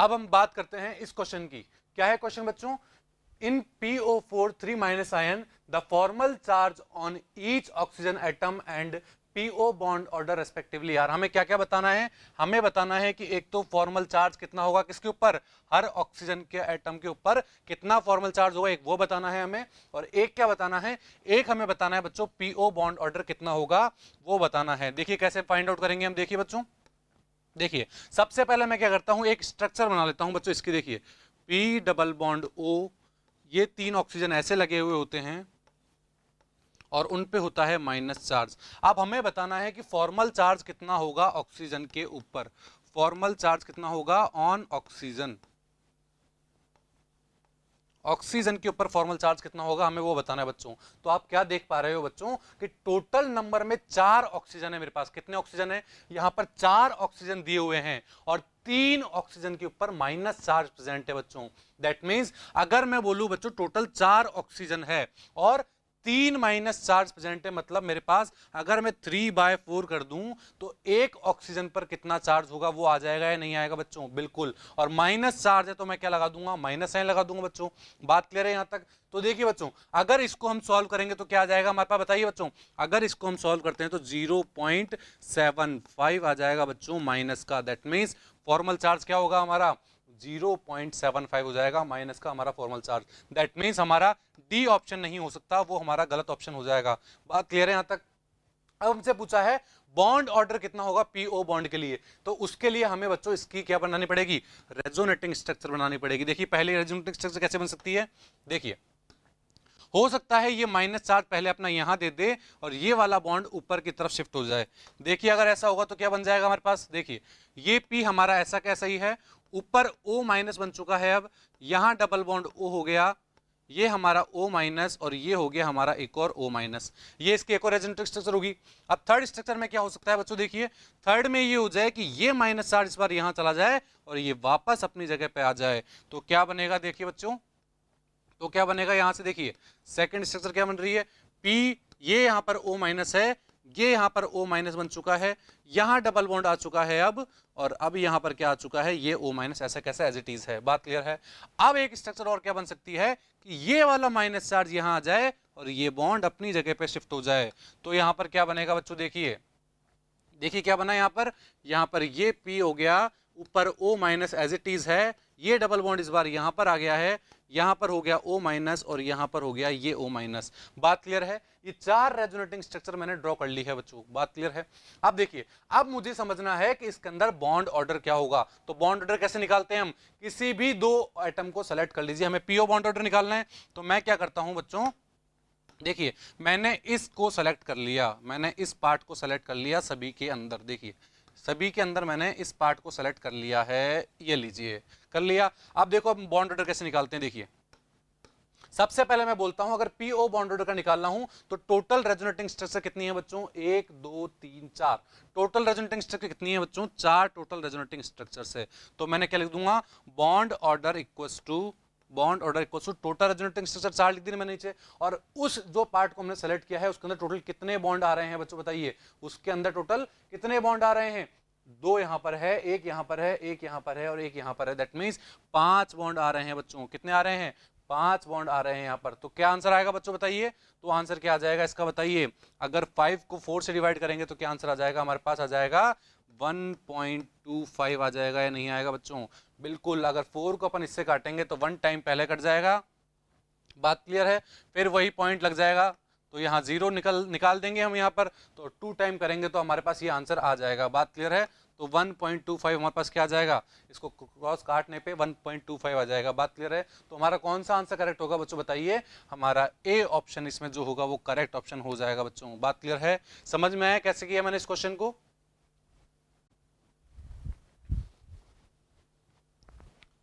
अब हम बात करते हैं इस क्वेश्चन की। क्या है क्वेश्चन बच्चों? इन PO4 3 minus ion the formal charge on each oxygen atom and PO bond order respectively. यार हमें क्या क्या बताना है? हमें बताना है कि एक तो फॉर्मल चार्ज कितना होगा किसके ऊपर, हर ऑक्सीजन के एटम के ऊपर कितना फॉर्मल चार्ज होगा, एक वो बताना है हमें। और एक क्या बताना है, एक हमें बताना है बच्चों PO बॉन्ड ऑर्डर कितना होगा वो बताना है। देखिए कैसे फाइंड आउट करेंगे हम, देखिए बच्चों। देखिए सबसे पहले मैं क्या करता हूं, एक स्ट्रक्चर बना लेता हूं बच्चों इसकी। देखिए P डबल बॉन्ड O, ये 3 ऑक्सीजन ऐसे लगे हुए होते हैं और उन पे होता है माइनस चार्ज। अब हमें बताना है कि फॉर्मल चार्ज कितना होगा ऑक्सीजन के ऊपर, फॉर्मल चार्ज कितना होगा ऑन ऑक्सीजन, ऑक्सीजन के ऊपर फॉर्मल चार्ज कितना होगा हमें वो बताना है बच्चों। तो आप क्या देख पा रहे हो बच्चों कि टोटल नंबर में 4 ऑक्सीजन है मेरे पास। कितने ऑक्सीजन है? यहां पर 4 ऑक्सीजन दिए हुए हैं और 3 ऑक्सीजन के ऊपर माइनस चार्ज प्रेजेंट है बच्चों। दैट मींस अगर मैं बोलूं बच्चों टोटल 4 ऑक्सीजन है और 3 माइनस चार्ज प्रेजेंट है, मतलब मेरे पास अगर मैं 3/4 कर दूं तो एक ऑक्सीजन पर कितना चार्ज होगा वो आ जाएगा या नहीं आएगा बच्चों? बिल्कुल। और माइनस चार्ज है तो मैं क्या लगा दूंगा? माइनस साइन लगा दूंगा बच्चों। बात क्लियर है यहां तक? तो देखिए बच्चों अगर इसको हम सॉल्व करेंगे तो क्या आ जाएगा हमारे पास, बताइए बच्चों। अगर इसको हम सॉल्व करते हैं तो 0.75 आ जाएगा बच्चों माइनस का। दैट मीन्स फॉर्मल चार्ज क्या होगा हमारा? 0.75 हो जाएगा माइनस का हमारा फॉर्मल चार्ज। दैट मीन्स हमारा डी ऑप्शन नहीं हो सकता, वो हमारा गलत ऑप्शन हो जाएगा। बात क्लियर है यहां तक? अब हमसे पूछा है बॉन्ड ऑर्डर कितना होगा PO बॉन्ड के लिए, तो उसके लिए हमें बच्चों इसकी क्या बनानी पड़ेगी? रेजोनेटिंग स्ट्रक्चर बनानी पड़ेगी। देखिए पहले रेजोनेटिंग स्ट्रक्चर कैसे बन सकती है, देखिए हो सकता है ये माइनस चार्ज पहले अपना यहां दे दे और ये वाला बॉन्ड ऊपर की तरफ शिफ्ट हो जाए। देखिए अगर ऐसा होगा तो क्या बन जाएगा हमारे पास, देखिए ये P हमारा ऐसा कैसा ही है, ऊपर O माइनस बन चुका है। अब यहां डबल बॉन्ड O हो गया, ये हमारा O माइनस और ये हो गया हमारा एक और O माइनस, ये इसकी एक और रेजोनेटिंग स्ट्रक्चर होगी। अब थर्ड स्ट्रक्चर में क्या हो सकता है बच्चों, देखिए थर्ड में ये हो जाए कि ये माइनस चार्ज इस बार यहां चला जाए और ये वापस अपनी जगह पे आ जाए। तो क्या बनेगा देखिए बच्चों, तो क्या बनेगा यहां से, देखिए सेकंड स्ट्रक्चर क्या बन रही है, P, ये यहां पर O माइनस है, ये यहां पर O माइनस बन चुका है, यहां डबल बॉन्ड आ चुका है अब, और अब यहां पर क्या आ चुका है, ये O माइनस ऐसा कैसा एज इट इज है। बात क्लियर है? अब एक स्ट्रक्चर और क्या बन सकती है कि ये वाला माइनस चार्ज यहां आ जाए और ये बॉन्ड अपनी जगह पे शिफ्ट हो जाए। तो यहां पर क्या बनेगा बच्चों, देखिए देखिए क्या बना यहां पर ये P हो गया, ऊपर O minus as it is है, ये डबल बॉन्ड इस बार यहां पर आ गया है, यहां पर हो गया O माइनस और यहां पर हो गया ये O माइनस। बात क्लियर है? ये 4 रेजोनेटिंग स्ट्रक्चर मैंने ड्रॉ कर ली है बच्चों। बात क्लियर है? अब देखिए अब मुझे समझना है कि इसके अंदर बॉन्ड ऑर्डर क्या होगा। तो बॉन्ड ऑर्डर कैसे निकालते हैं हम, किसी भी 2 एटम को सेलेक्ट कर लीजिए, हमें PO बॉन्ड ऑर्डर निकालना है। तो मैं क्या करता हूं बच्चों, देखिए मैंने इसको सेलेक्ट कर लिया, मैंने इस पार्ट को सेलेक्ट कर लिया सभी के अंदर, देखिए सभी के अंदर मैंने इस पार्ट को सेलेक्ट कर लिया है, ये लीजिए कर लिया। अब देखो अब बॉन्ड ऑर्डर कैसे निकालते हैं, देखिए सबसे पहले मैं बोलता हूं अगर PO बॉन्ड ऑर्डर का निकालना हूं तो टोटल रेजोनेटिंग स्ट्रक्चर कितनी है बच्चों, 1 2 3 4। टोटल रेजोनेटिंग स्ट्रक्चर कितनी है बच्चों, 4 टोटल रेजोनेटिंग स्ट्रक्चर है। तो मैंने क्या लिख दूंगा, bond order equals to, bond order equals to total resonating structure 4 लिख दी मैंने नीचे। और उस जो पार्ट को हमने सेलेक्ट किया है उसके अंदर टोटल कितने बॉन्ड आ रहे हैं बच्चों बताइए, उसके अंदर टोटल कितने बॉन्ड आ रहे हैं, 2 यहां पर है, एक यहां पर है, एक यहां पर है और एक यहां पर है। दैट मींस 5 बॉन्ड आ रहे हैं बच्चों। कितने आ रहे हैं, 5 बॉन्ड आ रहे हैं यहां पर। तो क्या आंसर आएगा बच्चों बताइए, तो आंसर क्या आ जाएगा इसका बताइए। अगर 5 को 4 से डिवाइड करेंगे तो क्या आंसर आ जाएगा हमारे पास, आ जाएगा 1.25 आ जाएगा या नहीं आएगा बच्चों? बिल्कुल। अगर 4 को अपन इससे काटेंगे तो 1 टाइम पहले कट जाएगा। बात क्लियर है? फिर वही पॉइंट लग जाएगा तो यहाँ 0 निकाल देंगे हम यहाँ पर, तो 2 टाइम करेंगे तो हमारे पास ये आंसर आ जाएगा। बात क्लियर है? तो 1.25 हमारे पास क्या आ जाएगा, इसको क्रॉस काटने पे 1.25 आ जाएगा। बात क्लियर है? तो हमारा कौन सा आंसर करेक्ट होगा बच्चों बताइए, हमारा ए ऑप्शन इसमें जो होगा वो करेक्ट ऑप्शन हो जाएगा बच्चों। बात क्लियर है? समझ में आया कैसे किया मैंने इस क्वेश्चन को?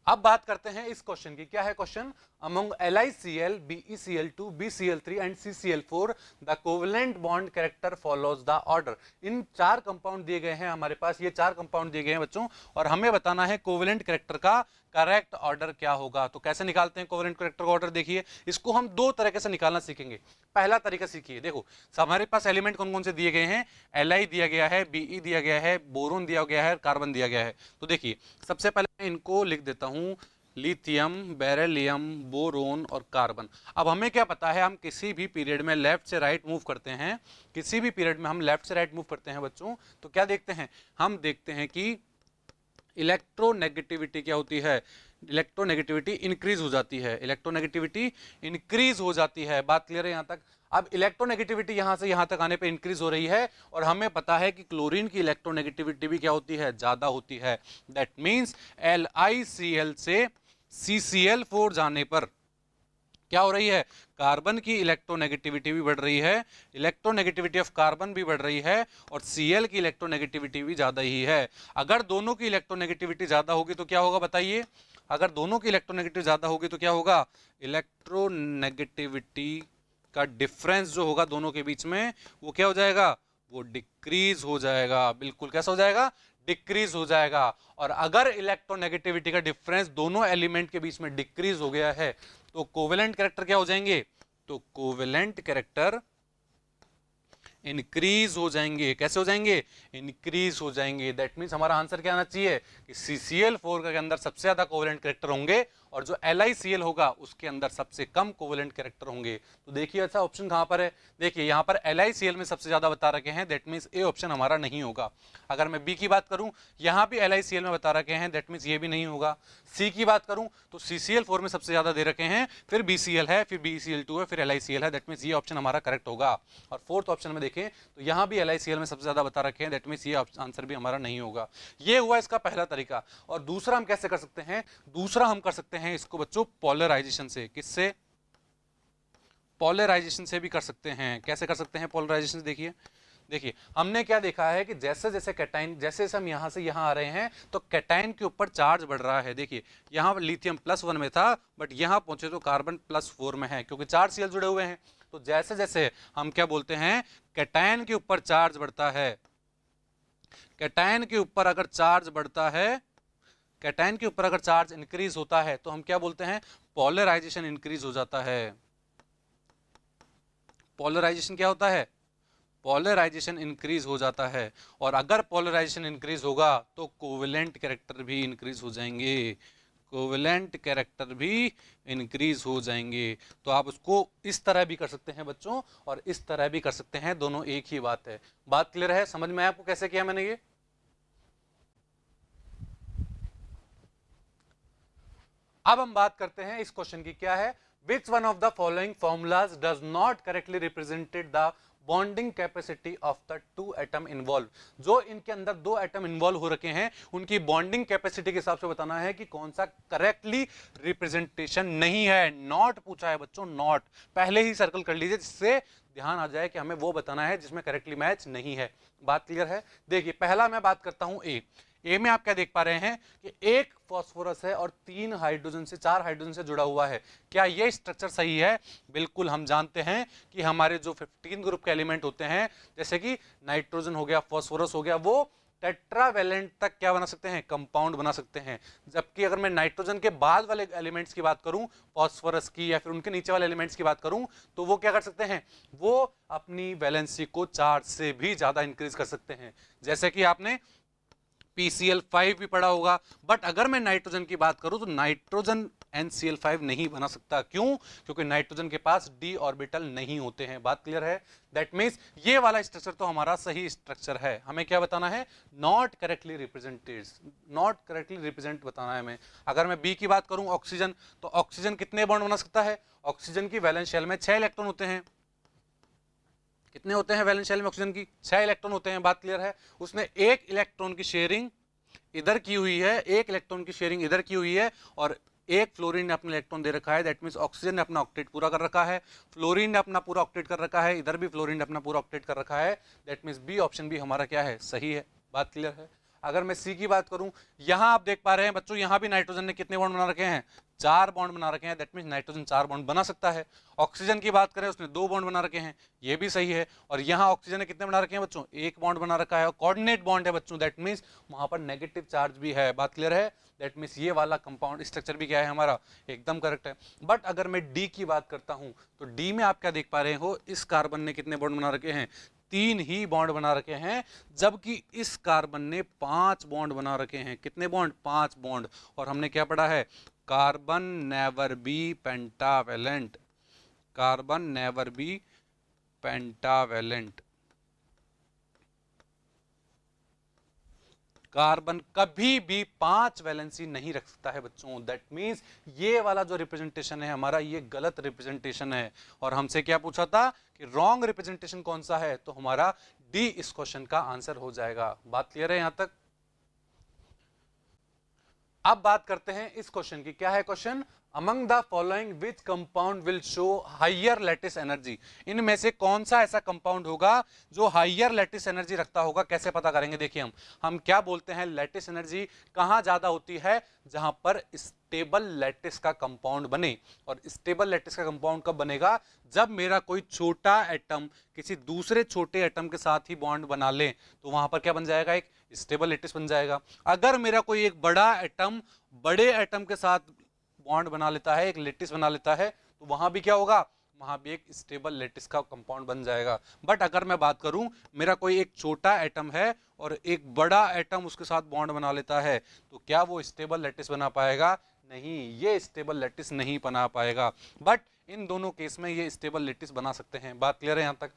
अब बात करते हैं इस क्वेश्चन की। क्या है question, among LiCl, BeCl2, BCl3 and CCl4 the covalent bond character follows the order। In 4 compound दिए गए हैं हमारे पास, ये 4 कंपाउंड दिए गए हैं बच्चों, और हमें बताना है कोवेलेंट कैरेक्टर का करेक्ट ऑर्डर क्या होगा। तो कैसे निकालते हैं कोवेलेंट कैरेक्टर का ऑर्डर? देखिए, इसको हम 2 तरीके से निकालना सीखेंगे। पहला तरीका सीखिए, देखो हमारे पास एलिमेंट कौन कौन से दिए गए हैं, Li दिया गया है, Be दिया गया है, बोरोन दिया गया है, कार्बन दिया गया है। तो देखिए सबसे पहले मैं इनको लिख देता हूं, लिथियम, बेरिलियम, बोरोन और कार्बन। अब हमें क्या पता है, हम किसी भी पीरियड में लेफ्ट से राइट मूव करते हैं, किसी भी पीरियड में हम लेफ्ट से राइट मूव करते हैं बच्चों, तो क्या देखते हैं, हम देखते हैं कि इलेक्ट्रोनेगेटिविटी क्या होती है, इलेक्ट्रोनेगेटिविटी इंक्रीज हो जाती है, इलेक्ट्रोनेगेटिविटी इंक्रीज हो जाती है। बात क्लियर है यहाँ तक? अब इलेक्ट्रोनेगेटिविटी यहाँ से यहाँ तक आने पे इंक्रीज हो रही है, और हमें पता है कि क्लोरीन की इलेक्ट्रोनेगेटिविटी भी क्या होती है, ज्यादा होती है। दैट मीन्स LiCl से CCl4 जाने पर क्या हो रही है, कार्बन की इलेक्ट्रोनेगेटिविटी भी बढ़ रही है, इलेक्ट्रोनेगेटिविटी ऑफ कार्बन भी बढ़ रही है, और Cl की इलेक्ट्रोनेगेटिविटी भी ज्यादा ही है। अगर दोनों की इलेक्ट्रोनेगेटिविटी ज्यादा होगी तो क्या होगा बताइए, अगर दोनों की इलेक्ट्रोनेगेटिविटी ज्यादा होगी तो क्या होगा, इलेक्ट्रोनेगेटिविटी का डिफरेंस जो होगा दोनों के बीच में वो क्या हो जाएगा, वो डिक्रीज हो जाएगा। बिल्कुल कैसा हो जाएगा, डिक्रीज हो जाएगा। और अगर इलेक्ट्रोनेगेटिविटी का डिफरेंस दोनों एलिमेंट के बीच में डिक्रीज हो गया है तो कोवेलेंट कैरेक्टर क्या हो जाएंगे, तो कोवेलेंट कैरेक्टर इंक्रीज हो जाएंगे। कैसे हो जाएंगे, इंक्रीज हो जाएंगे। दैट मीन्स हमारा आंसर क्या आना चाहिए कि CCl4 के अंदर सबसे ज्यादा कोवेलेंट कैरेक्टर होंगे और जो LiCl होगा उसके अंदर सबसे कम कोवेलेंट कैरेक्टर होंगे। तो देखिए अच्छा ऑप्शन कहां पर है, देखिए यहां पर LiCl में सबसे ज्यादा बता रखे हैं, दैट मीन्स ए ऑप्शन हमारा नहीं होगा। अगर मैं बी की बात करूं, यहां भी LiCl में बता रखे हैं, दैट मीन्स ये भी नहीं होगा। सी की बात करूं तो CCl4 में सबसे ज्यादा दे रखे हैं, फिर BCl है, फिर BeCl2 है, फिर LiCl है, दैट मीन्स ये ऑप्शन हमारा करेक्ट होगा। और फोर्थ ऑप्शन में देखें तो यहां भी LiCl में सबसे ज्यादा बता रखे हैं, दैट मीन्स ये आंसर भी हमारा नहीं होगा। ये हुआ इसका पहला तरीका। और दूसरा हम कैसे कर सकते हैं, दूसरा हम कर सकते हैं इसको बच्चों पोलराइजेशन से। किससे, पोलराइजेशन से भी कर सकते हैं। कैसे कर सकते हैं पोलराइजेशन? देखिए देखिए हमने क्या देखा है कि जैसे जैसे कैटाइन, जैसे जैसे हम यहां से यहां आ रहे हैं तो कैटाइन के ऊपर चार्ज बढ़ रहा है। देखिए यहां पर लिथियम +1 में था, बट यहां पहुंचे तो कार्बन +4 में है, क्योंकि 4 Cl जुड़े हुए हैं। तो जैसे जैसे हम क्या बोलते हैं, कैटाइन के ऊपर चार्ज बढ़ता है, कैटाइन के ऊपर अगर चार्ज बढ़ता है, कैटाइन के ऊपर अगर चार्ज इंक्रीज होता है तो हम क्या बोलते हैं, पोलराइजेशन इंक्रीज हो जाता है। पोलराइजेशन क्या होता है, पोलराइजेशन इंक्रीज हो जाता है। और अगर पोलराइजेशन इंक्रीज होगा तो कोवेलेंट कैरेक्टर भी इंक्रीज हो जाएंगे, कोवेलेंट कैरेक्टर भी इंक्रीज हो जाएंगे। तो आप उसको इस तरह भी कर सकते हैं बच्चों, और इस तरह भी कर सकते हैं, दोनों एक ही बात है। बात क्लियर है, समझ में आया आपको कैसे किया मैंने ये? अब हम बात करते हैं इस क्वेश्चन की, क्या है, which one of the following formulas does not correctly represented the bonding capacity of the 2 atom involve. जो इनके अंदर 2 एटम इन्वॉल्व हो रखे हैं उनकी बॉन्डिंग कैपेसिटी के हिसाब से बताना है कि कौन सा करेक्टली रिप्रेजेंटेशन नहीं है। नॉट पूछा है बच्चों, नॉट पहले ही सर्कल कर लीजिए जिससे ध्यान आ जाए कि हमें वो बताना है जिसमें करेक्टली मैच नहीं है। बात क्लियर है? देखिए पहला मैं बात करता हूं ए में आप क्या देख पा रहे हैं कि एक फास्फोरस है और 4 हाइड्रोजन से जुड़ा हुआ है। क्या ये स्ट्रक्चर सही है? बिल्कुल। हम जानते हैं कि हमारे जो 15 ग्रुप के एलिमेंट होते हैं, जैसे कि नाइट्रोजन हो गया, फास्फोरस हो गया, वो टेट्रावैलेंट तक क्या बना सकते हैं, कंपाउंड बना सकते हैं। जबकि अगर मैं नाइट्रोजन के बाद वाले एलिमेंट्स की बात करूं, फास्फोरस की, या फिर उनके नीचे वाले एलिमेंट्स की बात करूं, तो वो क्या कर सकते हैं, वो अपनी वैलेंसी को 4 से भी ज्यादा इंक्रीज कर सकते हैं। जैसे कि आपने PCl5 भी पढ़ा होगा। बट अगर मैं नाइट्रोजन की बात करूं तो नाइट्रोजन NCl5 नहीं बना सकता। क्यों? क्योंकि नाइट्रोजन के पास d ऑर्बिटल नहीं होते हैं। बात क्लियर है? दैट मीन्स ये वाला स्ट्रक्चर तो हमारा सही स्ट्रक्चर है। हमें क्या बताना है, not correctly represented, not correctly represent बताना है हमें। अगर मैं बी की बात करूं ऑक्सीजन, तो ऑक्सीजन कितने बॉन्ड बना सकता है, ऑक्सीजन की वैलेंस शेल में 6 इलेक्ट्रॉन होते हैं। कितने होते हैं वैलेंस शेल में ऑक्सीजन की? 6 इलेक्ट्रॉन होते हैं। बात क्लियर है? उसने 1 इलेक्ट्रॉन की शेयरिंग इधर की हुई है, 1 इलेक्ट्रॉन की शेयरिंग इधर की हुई है, और 1 फ्लोरीन ने अपना इलेक्ट्रॉन दे रखा है। दैट मींस ऑक्सीजन ने अपना ऑक्टेट पूरा कर रखा है, फ्लोरीन ने अपना पूरा ऑक्टेट कर रखा है, इधर भी फ्लोरीन ने अपना पूरा ऑक्टेट कर रखा है। दैट मींस बी ऑप्शन भी हमारा क्या है, सही है। बात क्लियर है? अगर मैं सी की बात करूं, यहां आप देख पा रहे हैं बच्चों, यहां भी नाइट्रोजन ने कितने बॉन्ड बना रखे हैं, 4 बॉन्ड बना रखे हैं, दैट मींस नाइट्रोजन 4 बॉन्ड बना सकता है। ऑक्सीजन की बात करें उसने 2 बॉन्ड बना रखे हैं, ये भी सही है। और यहाँ ऑक्सीजन ने कितने बना रखे हैं बच्चों, 1 बॉन्ड बना रखा है और कोऑर्डिनेट बॉन्ड है बच्चों, दैट मींस वहां पर नेगेटिव चार्ज भी है। बात क्लियर है? दैट मींस ये वाला कंपाउंड स्ट्रक्चर भी क्या है हमारा, एकदम करेक्ट है। बट अगर मैं डी की बात करता हूं तो डी में आप क्या देख पा रहे हो, इस कार्बन ने कितने बॉन्ड बना रखे हैं, 3 ही बॉन्ड बना रखे हैं, जबकि इस कार्बन ने 5 बॉन्ड बना रखे हैं। कितने बॉन्ड, 5 बॉन्ड। और हमने क्या पढ़ा है, carbon never be pentavalent, carbon never be pentavalent, carbon कभी भी 5 वैलेंसी नहीं रख सकता है बच्चों। दैट मींस ये वाला जो रिप्रेजेंटेशन है हमारा, ये गलत रिप्रेजेंटेशन है। और हमसे क्या पूछा था कि रॉन्ग रिप्रेजेंटेशन कौन सा है, तो हमारा डी इस क्वेश्चन का आंसर हो जाएगा। बात क्लियर है यहां तक? अब बात करते हैं इस क्वेश्चन की। क्या है question, among the following which compound will show higher lattice energy, इनमें से कौन सा ऐसा कंपाउंड होगा जो हायर लैटिस एनर्जी रखता होगा। कैसे पता करेंगे, देखिए हम क्या बोलते हैं, लैटिस एनर्जी कहां ज्यादा होती है, जहां पर स्टेबल लैटिस का कंपाउंड बने। और स्टेबल लैटिस का कंपाउंड कब बनेगा, जब मेरा कोई छोटा एटम किसी दूसरे छोटे एटम के साथ ही बॉन्ड बना ले, तो वहां पर क्या बन जाएगा, एक स्टेबल लैटिस बन जाएगा। अगर मेरा कोई एक बड़ा एटम बड़े एटम के साथ बॉन्ड बना लेता है, एक लैटिस बना लेता है, तो वहां भी क्या होगा, वहां भी एक स्टेबल लैटिस का कंपाउंड बन जाएगा। बट अगर मैं बात करूं, मेरा कोई एक छोटा एटम है और एक बड़ा एटम उसके साथ बॉन्ड बना लेता है, तो क्या वो स्टेबल लैटिस बना पाएगा, नहीं, ये स्टेबल लैटिस नहीं बना पाएगा। बट इन दोनों केस में ये स्टेबल लैटिस बना सकते हैं। बात क्लियर है यहां तक?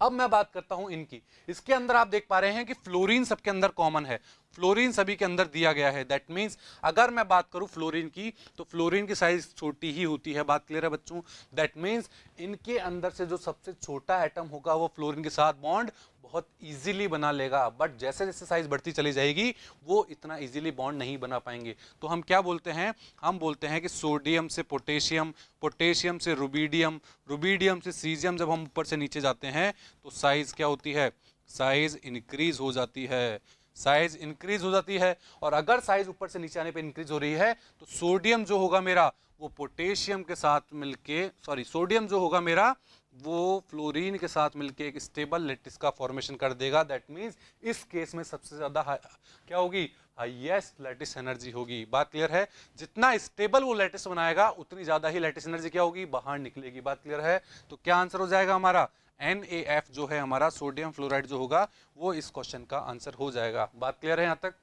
अब मैं बात करता हूं इनकी। इसके अंदर आप देख पा रहे हैं कि फ्लोरीन सबके अंदर कॉमन है, फ्लोरीन सभी के अंदर दिया गया है। दैट मींस अगर मैं बात करूं फ्लोरीन की, तो फ्लोरीन की साइज छोटी ही होती है। बात क्लियर है बच्चों? दैट मींस इनके अंदर से जो सबसे छोटा एटम होगा वो फ्लोरीन के साथ बॉन्ड बहुत इजीली बना लेगा। बट जैसे जैसे साइज बढ़ती चली जाएगी वो इतना इजीली बॉन्ड नहीं बना पाएंगे। तो हम क्या बोलते हैं, हम बोलते हैं कि सोडियम से पोटेशियम, पोटेशियम से रुबीडियम, रुबीडियम से सीजियम, जब हम ऊपर से नीचे जाते हैं तो साइज क्या होती है, साइज इंक्रीज हो जाती है, साइज इंक्रीज हो जाती है। और अगर साइज ऊपर से नीचे आने पे इंक्रीज हो रही है, तो सोडियम जो होगा मेरा वो पोटेशियम के साथ मिलके, सॉरी सोडियम जो होगा मेरा वो फ्लोरीन के साथ मिलके एक स्टेबल लैटिस का फॉर्मेशन कर देगा। दैट मींस इस केस में सबसे ज्यादा क्या होगी, हाईएस्ट लैटिस एनर्जी होगी। बात क्लियर है? जितना स्टेबल वो लैटिस बनाएगा उतनी ज्यादा ही लैटिस एनर्जी क्या होगी, बाहर निकलेगी। बात क्लियर है? तो क्या आंसर हो जाएगा हमारा, NaF जो है हमारा सोडियम फ्लोराइड जो होगा वो इस क्वेश्चन का आंसर हो जाएगा। बात क्लियर है यहां तक?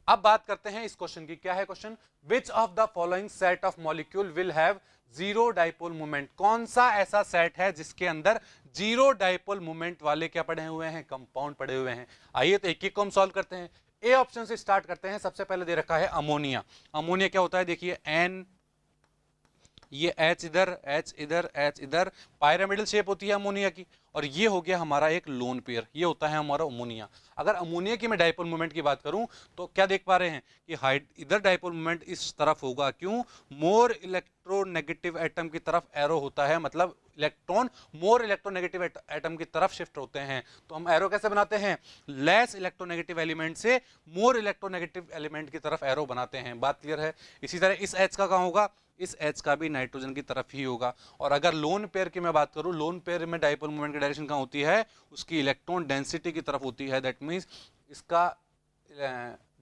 अब बात करते हैं इस क्वेश्चन की। क्या है question, which of the following set of molecule will have zero dipole moment, कौन सा ऐसा सेट है जिसके अंदर जीरो डाइपोल मोमेंट वाले क्या पड़े हुए हैं, कंपाउंड पड़े हुए हैं। आइए तो एक एक को हम सॉल्व करते हैं। ए ऑप्शन से स्टार्ट करते हैं। सबसे पहले दे रखा है अमोनिया। अमोनिया क्या होता है, देखिए N, ये H इधर, H इधर, H इधर, पायरामिडल शेप होती है अमोनिया की। और ये हो गया हमारा एक लोन पेयर, ये होता है हमारा अमोनिया। अगर अमोनिया की मैं डाइपोल मोमेंट की बात करूं तो क्या देख पा रहे हैं कि हाइट इधर डाइपोल मोमेंट इस तरफ होगा, क्यों, मोर इलेक्ट्रोनेगेटिव एटम की तरफ एरो होता है, मतलब इलेक्ट्रॉन मोर इलेक्ट्रोनेगेटिव एटम की तरफ शिफ्ट होते हैं। तो हम एरो कैसे बनाते हैं, लेस इलेक्ट्रोनेगेटिव एलिमेंट से मोर इलेक्ट्रोनेगेटिव एलिमेंट की तरफ एरो बनाते हैं। बात क्लियर है? इसी तरह इस H का कहां होगा, इस H का भी नाइट्रोजन की तरफ ही होगा। और अगर लोन पेयर की मैं बात करूं, लोन पेयर में डाइपोल मोमेंट की डायरेक्शन कहां होती है, उसकी इलेक्ट्रॉन डेंसिटी की तरफ होती है। दैट मींस इसका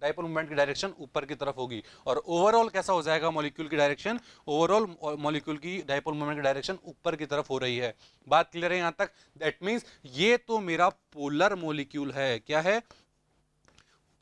डाइपोल मोमेंट की डायरेक्शन ऊपर की तरफ होगी। और ओवरऑल कैसा हो जाएगा मॉलिक्यूल की डायरेक्शन, ओवरऑल मॉलिक्यूल की डाइपोल मोमेंट की डायरेक्शन ऊपर की तरफ हो रही है। बात क्लियर है यहां तक? दैट मींस ये तो मेरा पोलर मॉलिक्यूल है। क्या है,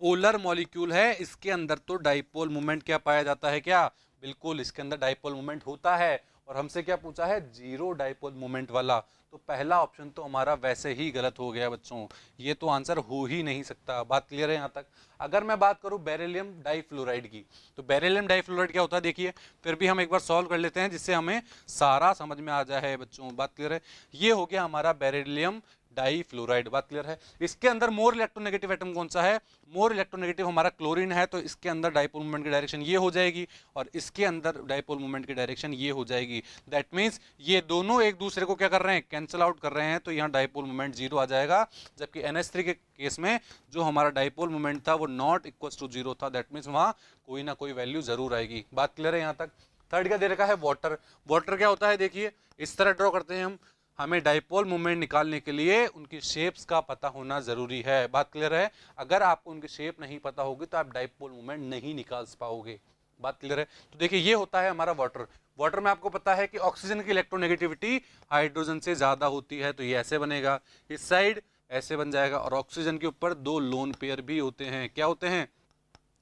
पोलर मॉलिक्यूल है। इसके अंदर तो डाइपोल मोमेंट क्या पाया जाता है, क्या, बिल्कुल इसके अंदर डाइपोल मोमेंट होता है। और हमसे क्या पूछा है, जीरो डाइपोल मोमेंट वाला। तो पहला ऑप्शन तो हमारा वैसे ही गलत हो गया बच्चों, ये तो आंसर हो ही नहीं सकता। बात क्लियर है यहां तक? अगर मैं बात करूं बेरिलियम डाइफ्लोराइड की, तो बेरिलियम डाइफ्लोराइड क्या होता है, देखिए फिर भी हम एक बार सॉल्व कर लेते हैं जिससे हमें सारा समझ में आ जाए बच्चों। बात क्लियर है? ये हो गया हमारा बेरिलियम डाई फ्लोराइड। बात क्लियर है। इसके अंदर मोर इलेक्ट्रोनेगेटिव एटम कौन सा है? मोर इलेक्ट्रोनेगेटिव हमारा क्लोरीन है, तो इसके अंदर डाइपोल मोमेंट की डायरेक्शन ये हो जाएगी और इसके अंदर डाइपोल मोमेंट की डायरेक्शन ये हो जाएगी। दैट मीन्स ये दोनों एक दूसरे को क्या कर रहे हैं? कैंसिल आउट कर रहे हैं, तो यहाँ डाइपोल मोमेंट जीरो आ जाएगा। जबकि NH3 के केस में जो हमारा डाइपोल मोमेंट था वो नॉट इक्वल टू जीरो था। दैट मीन्स वहां कोई ना कोई वैल्यू जरूर आएगी। बात क्लियर है यहाँ तक? थर्ड क्या दे रखा है? वाटर। वाटर क्या होता है? देखिए इस तरह ड्रॉ करते हैं हम। हमें डाइपोल मोमेंट निकालने के लिए उनकी शेप्स का पता होना जरूरी है। बात क्लियर है? अगर आपको उनकी शेप नहीं पता होगी तो आप डाइपोल मोमेंट नहीं निकाल पाओगे। बात क्लियर है? तो देखिए ये होता है हमारा वाटर। वाटर में आपको पता है कि ऑक्सीजन की इलेक्ट्रोनेगेटिविटी हाइड्रोजन से ज्यादा होती है, तो ये ऐसे बनेगा, इस साइड ऐसे बन जाएगा। और ऑक्सीजन के ऊपर दो लोन पेयर भी होते हैं। क्या होते हैं?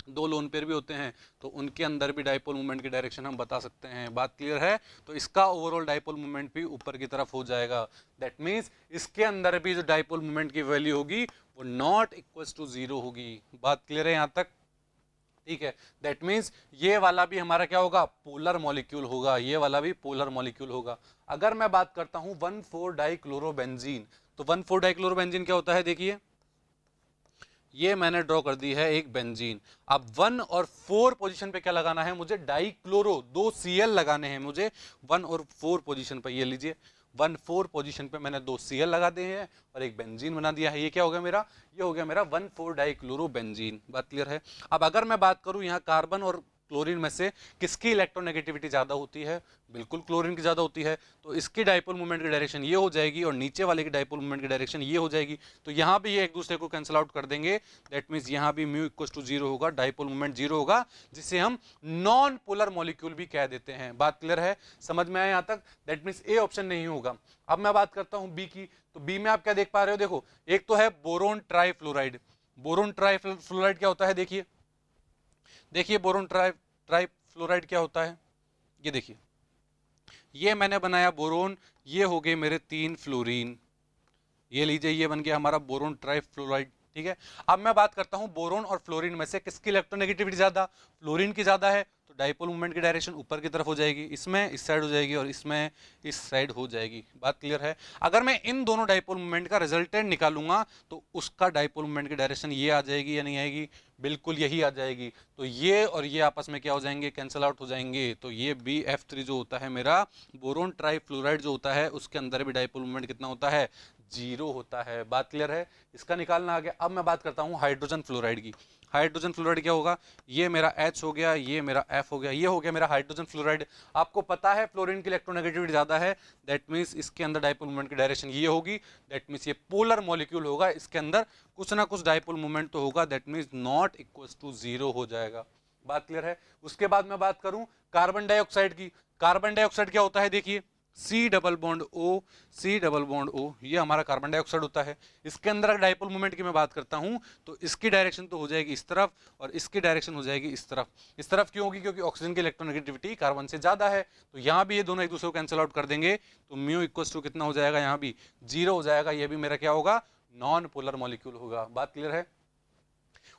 दो लोन पेयर भी होते हैं, तो उनके अंदर भी डाइपोल मोमेंट की डायरेक्शन हम बता सकते हैं। बात क्लियर है? तो इसका ओवरऑल डाइपोल मोमेंट भी ऊपर की तरफ हो जाएगा। दैट मीन्स इसके अंदर भी जो डाइपोल मोमेंट की वैल्यू होगी वो नॉट इक्वल टू जीरो होगी। बात क्लियर है यहाँ तक? ठीक है। दैट मीन्स ये वाला भी हमारा क्या होगा? पोलर मॉलिक्यूल होगा। ये वाला भी पोलर मॉलिक्यूल होगा। अगर मैं बात करता हूं 1,4-डाइक्लोरोबेंजीन, तो 1,4-डाइक्लोरोबेंजीन क्या होता है? देखिए ये मैंने ड्रॉ कर दी है एक बेंजीन। अब 1 और 4 पोजीशन पे क्या लगाना है मुझे? डाइक्लोरो, 2 Cl लगाने हैं मुझे 1 और 4 पोजीशन पे। ये लीजिए 1,4 पोजीशन पे मैंने 2 Cl लगा दिए हैं और एक बेंजीन बना दिया है। ये क्या हो गया मेरा? ये हो गया मेरा 1,4-डाइक्लोरोबेंजीन। बात क्लियर है? अब अगर मैं बात करूं यहाँ कार्बन और क्लोरीन में से किसकी इलेक्ट्रोनेगेटिविटी ज्यादा होती है? बिल्कुल क्लोरीन की ज्यादा होती है। तो इसकी डाइपोल मोमेंट की डायरेक्शन ये हो जाएगी और नीचे वाले की डाइपोल मोमेंट की डायरेक्शन ये हो जाएगी। तो यहाँ भी ये एक दूसरे को कैंसिल आउट कर देंगे। दैट मीन्स यहाँ भी म्यू इक्वल टू जीरो होगा, डाइपोल मोमेंट जीरो होगा, जिसे हम नॉन पोलर मॉलिक्यूल भी कह देते हैं। बात क्लियर है? समझ में आया यहाँ तक? दैट मीन्स ए ऑप्शन नहीं होगा। अब मैं बात करता हूँ बी की, तो बी में आप क्या देख पा रहे हो? देखो एक तो है बोरोन ट्राइफ्लोराइड। बोरोन ट्राइफ्लोराइड क्या होता है? देखिए देखिए बोरोन ट्राइफ्लोराइड क्या होता है? ये देखिए, ये मैंने बनाया बोरोन, ये हो गए मेरे 3 फ्लोरीन। ये लीजिए ये बन गया हमारा बोरोन ट्राइफ्लोराइड। ठीक है। अब मैं बात करता हूं बोरोन और फ्लोरीन में से किसकी इलेक्ट्रोनेगेटिविटी ज्यादा? फ्लोरीन की ज्यादा है, तो डाइपोल मोमेंट की डायरेक्शन ऊपर की तरफ हो जाएगी। इसमें इस साइड हो जाएगी और इसमें इस साइड हो जाएगी। बात क्लियर है? अगर मैं इन दोनों डाइपोल मोमेंट का रिजल्टेंट निकालूंगा तो उसका डाइपोल मोमेंट की डायरेक्शन ये आ जाएगी या नहीं आएगी? बिल्कुल यही आ जाएगी। तो ये और ये आपस में क्या हो जाएंगे? कैंसिल आउट हो जाएंगे। तो ये BF3 जो होता है मेरा बोरोन ट्राइफ्लोराइड जो होता है उसके अंदर भी डाइपोल मोमेंट कितना होता है? जीरो होता है। बात क्लियर है? इसका निकालना आ गया। अब मैं बात करता हूं हाइड्रोजन फ्लोराइड की। हाइड्रोजन फ्लोराइड क्या होगा? ये मेरा H हो गया, ये मेरा F हो गया, ये हो गया मेरा हाइड्रोजन फ्लोराइड। आपको पता है फ्लोरीन की इलेक्ट्रोनेगेटिविटी ज्यादा है, दैट मीन्स इसके अंदर डाइपोल मोमेंट की डायरेक्शन ये होगी। दैट मीन्स ये पोलर मॉलिक्यूल होगा, इसके अंदर कुछ ना कुछ डाइपोल मोमेंट तो होगा। That means not equal to zero हो जाएगा। बात क्लियर है? उसके बाद मैं बात करूं कार्बन डाइऑक्साइड की। कार्बन डाइऑक्साइड क्या होता है? देखिए C double bond O, C double bond O, ये हमारा कार्बन डाइऑक्साइड होता है। इसके अंदर डाइपोल मोमेंट की मैं बात करता हूं तो इसकी डायरेक्शन तो हो जाएगी इस तरफ और इसकी डायरेक्शन हो जाएगी इस तरफ। इस तरफ क्यों होगी? क्योंकि ऑक्सीजन की इलेक्ट्रोनेगेटिविटी कार्बन से ज्यादा है। तो यहाँ भी ये दोनों एक दूसरे को कैंसिल आउट कर देंगे, तो म्यू इक्वल टू कितना हो जाएगा? यहाँ भी जीरो हो जाएगा। ये भी मेरा क्या होगा? नॉन पोलर मॉलिक्यूल होगा। बात क्लियर है?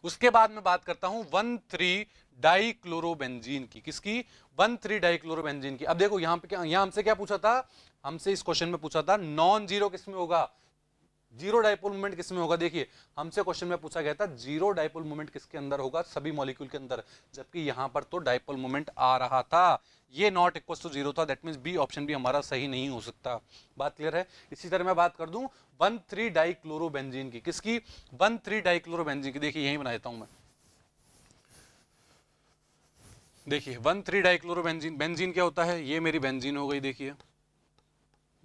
उसके बाद मैं बात करता हूं 1,3 डाइक्लोरोबेंजीन की। किसकी? 1,3 डाइक्लोरोबेंजीन की। अब देखो यहां पे क्या, यहां हमसे क्या पूछा था? हमसे इस क्वेश्चन में पूछा था नॉन जीरो किसमें होगा? जीरो डाइपोल मोमेंट किसमें होगा? देखिए हमसे क्वेश्चन में पूछा गया था जीरो डाइपोल मोमेंट किसके अंदर होगा? सभी मॉलिक्यूल के अंदर, जबकि यहां पर तो डाइपोल मोमेंट आ रहा था, ये नॉट इक्वल टू जीरो था। दैट मींस बी ऑप्शन भी हमारा सही नहीं हो सकता। बात क्लियर है? इसी तरह मैं बात कर दूं 1,3 डाइक्लोरोबेंजीन की। किसकी? 1,3 डाइक्लोरोबेंजीन की। देखिए यही बना देता हूं मैं। देखिए 1,3 डाइक्लोरोबेंजीन, बेंजीन क्या होता है? ये मेरी बेंजीन हो गई। देखिए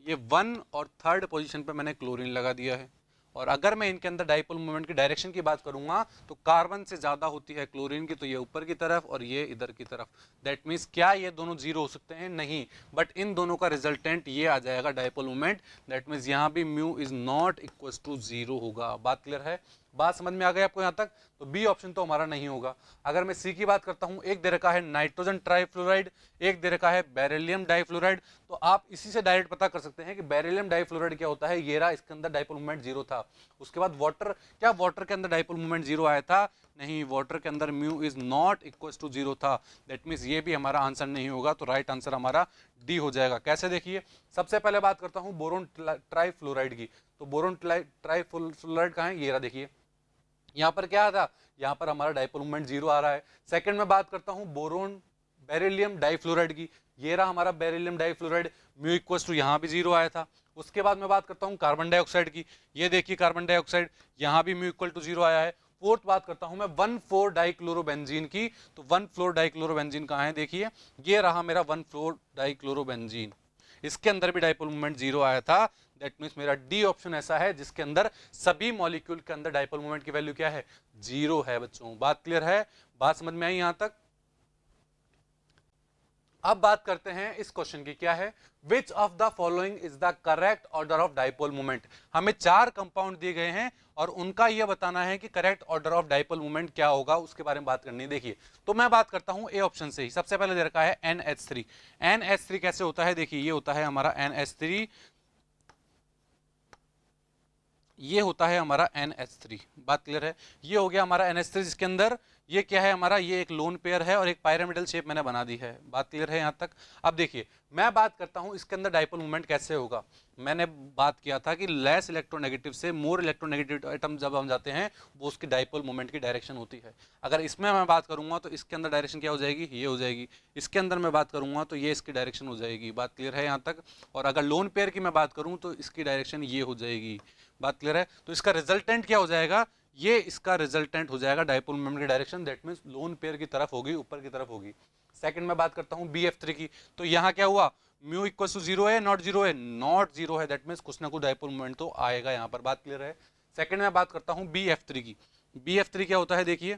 ये 1 और 3rd पोजीशन पे मैंने क्लोरीन लगा दिया है। और अगर मैं इनके अंदर डाइपोल मोमेंट की डायरेक्शन की बात करूंगा तो कार्बन से ज्यादा होती है क्लोरीन की, तो ये ऊपर की तरफ और ये इधर की तरफ। दैट मीन्स क्या ये दोनों जीरो हो सकते हैं? नहीं, बट इन दोनों का रिजल्टेंट ये आ जाएगा डाइपोल मोमेंट। दैट मीन्स यहाँ भी mu is not equal to zero होगा। बात क्लियर है? बात समझ में आ गई आपको यहाँ तक? तो बी ऑप्शन तो हमारा नहीं होगा। अगर मैं सी की बात करता हूं, एक दे रखा है नाइट्रोजन ट्राइफ्लोराइड, एक दे रखा है बेरिलियम डाइफ्लोराइड, तो आप इसी से डायरेक्ट पता कर सकते हैं कि बेरिलियम डाइफ्लोराइड क्या होता है। ये रहा, इसके अंदर डाइपोल मोमेंट जीरो था। उसके बाद वाटर, क्या वाटर के अंदर डाइपोल मोमेंट जीरो आया था? नहीं, वाटर के अंदर mu is not equal to zero था। दैट मीन्स ये भी हमारा आंसर नहीं होगा। तो राइट आंसर हमारा डी हो जाएगा। कैसे देखिए, सबसे पहले बात करता हूं बोरोन ट्राइफ्लोराइड की। तो बोरोन ट्राइफ्लोराइड कहाँ है, ये रहा देखिए, यहाँ पर क्या था, यहाँ पर हमारा डाइपोल मोमेंट 0 आ रहा है। सेकंड में बात करता हूँ बोरोन बेरिलियम डाइफ्लोराइड की, ये रहा हमारा beryllium difluoride, mu equals to यहाँ भी 0 आया था। उसके बाद मैं बात करता हूँ कार्बन डाइऑक्साइड की, ये देखिए कार्बन डाइऑक्साइड, यहाँ भी म्यू इक्वल टू 0 आया है। फोर्थ बात करता हूं मैं 1,4 डाइक्लोरोबेंजीन की, तो 1,4 डाइक्लोरोबेंजीन कहाँ है, देखिए ये रहा मेरा 1,4 डाइक्लोरोबेंजीन, इसके अंदर भी डाइपोल मोमेंट 0 आया था। दैट मीन्स मेरा डी ऑप्शन ऐसा है जिसके अंदर सभी मॉलिक्यूल के अंदर डाइपोल मोमेंट की वैल्यू क्या है, 0 है। बच्चों बात क्लियर है, बात समझ में आई यहां तक। अब बात करते हैं इस क्वेश्चन की, क्या है, which of the following is the correct order of dipole moment. हमें 4 कंपाउंड दिए गए हैं और उनका यह बताना है कि correct order of dipole moment क्या होगा, उसके बारे में बात करनी है। देखिए तो मैं बात करता हूं ए ऑप्शन से ही। सबसे पहले दे रखा है NH3। NH3 कैसे होता है, देखिए ये होता है हमारा NH3, ये होता है हमारा NH3। बात क्लियर है, ये हो गया हमारा NH3 जिसके अंदर ये क्या है हमारा, ये एक लोन पेयर है और एक पायरामिडल शेप मैंने बना दी है। बात क्लियर है यहां तक। अब देखिए मैं बात करता हूं इसके अंदर डाइपोल मोमेंट कैसे होगा। मैंने बात किया था कि लेस इलेक्ट्रोनेगेटिव से मोर इलेक्ट्रोनेगेटिव एटम जब हम जाते हैं वो उसकी डाइपोल मोमेंट की डायरेक्शन होती है। अगर इसमें मैं बात करूंगा तो इसके अंदर डायरेक्शन क्या हो जाएगी, ये हो जाएगी। इसके अंदर मैं बात करूंगा तो ये इसकी डायरेक्शन हो जाएगी। बात क्लियर है यहां तक। और अगर लोन पेयर की मैं बात करूं तो इसकी डायरेक्शन ये हो जाएगी। बात क्लियर है। तो इसका रिजल्टेंट क्या हो जाएगा, ये इसका रिजल्टेंट हो जाएगा डाइपोल मोमेंट की direction, that means lone pair की तरफ होगी, ऊपर की तरफ होगी। सेकंड में बात करता हूं BF3 की, तो यहां क्या हुआ, म्यू इक्वल टू 0 है, नॉट 0 है, नॉट 0 है, दैट मींस कुछ ना कुछ डाइपोल मोमेंट तो आएगा यहां पर। बात क्लियर है। सेकंड में बात करता हूं BF3 की। BF3 क्या होता है, देखिए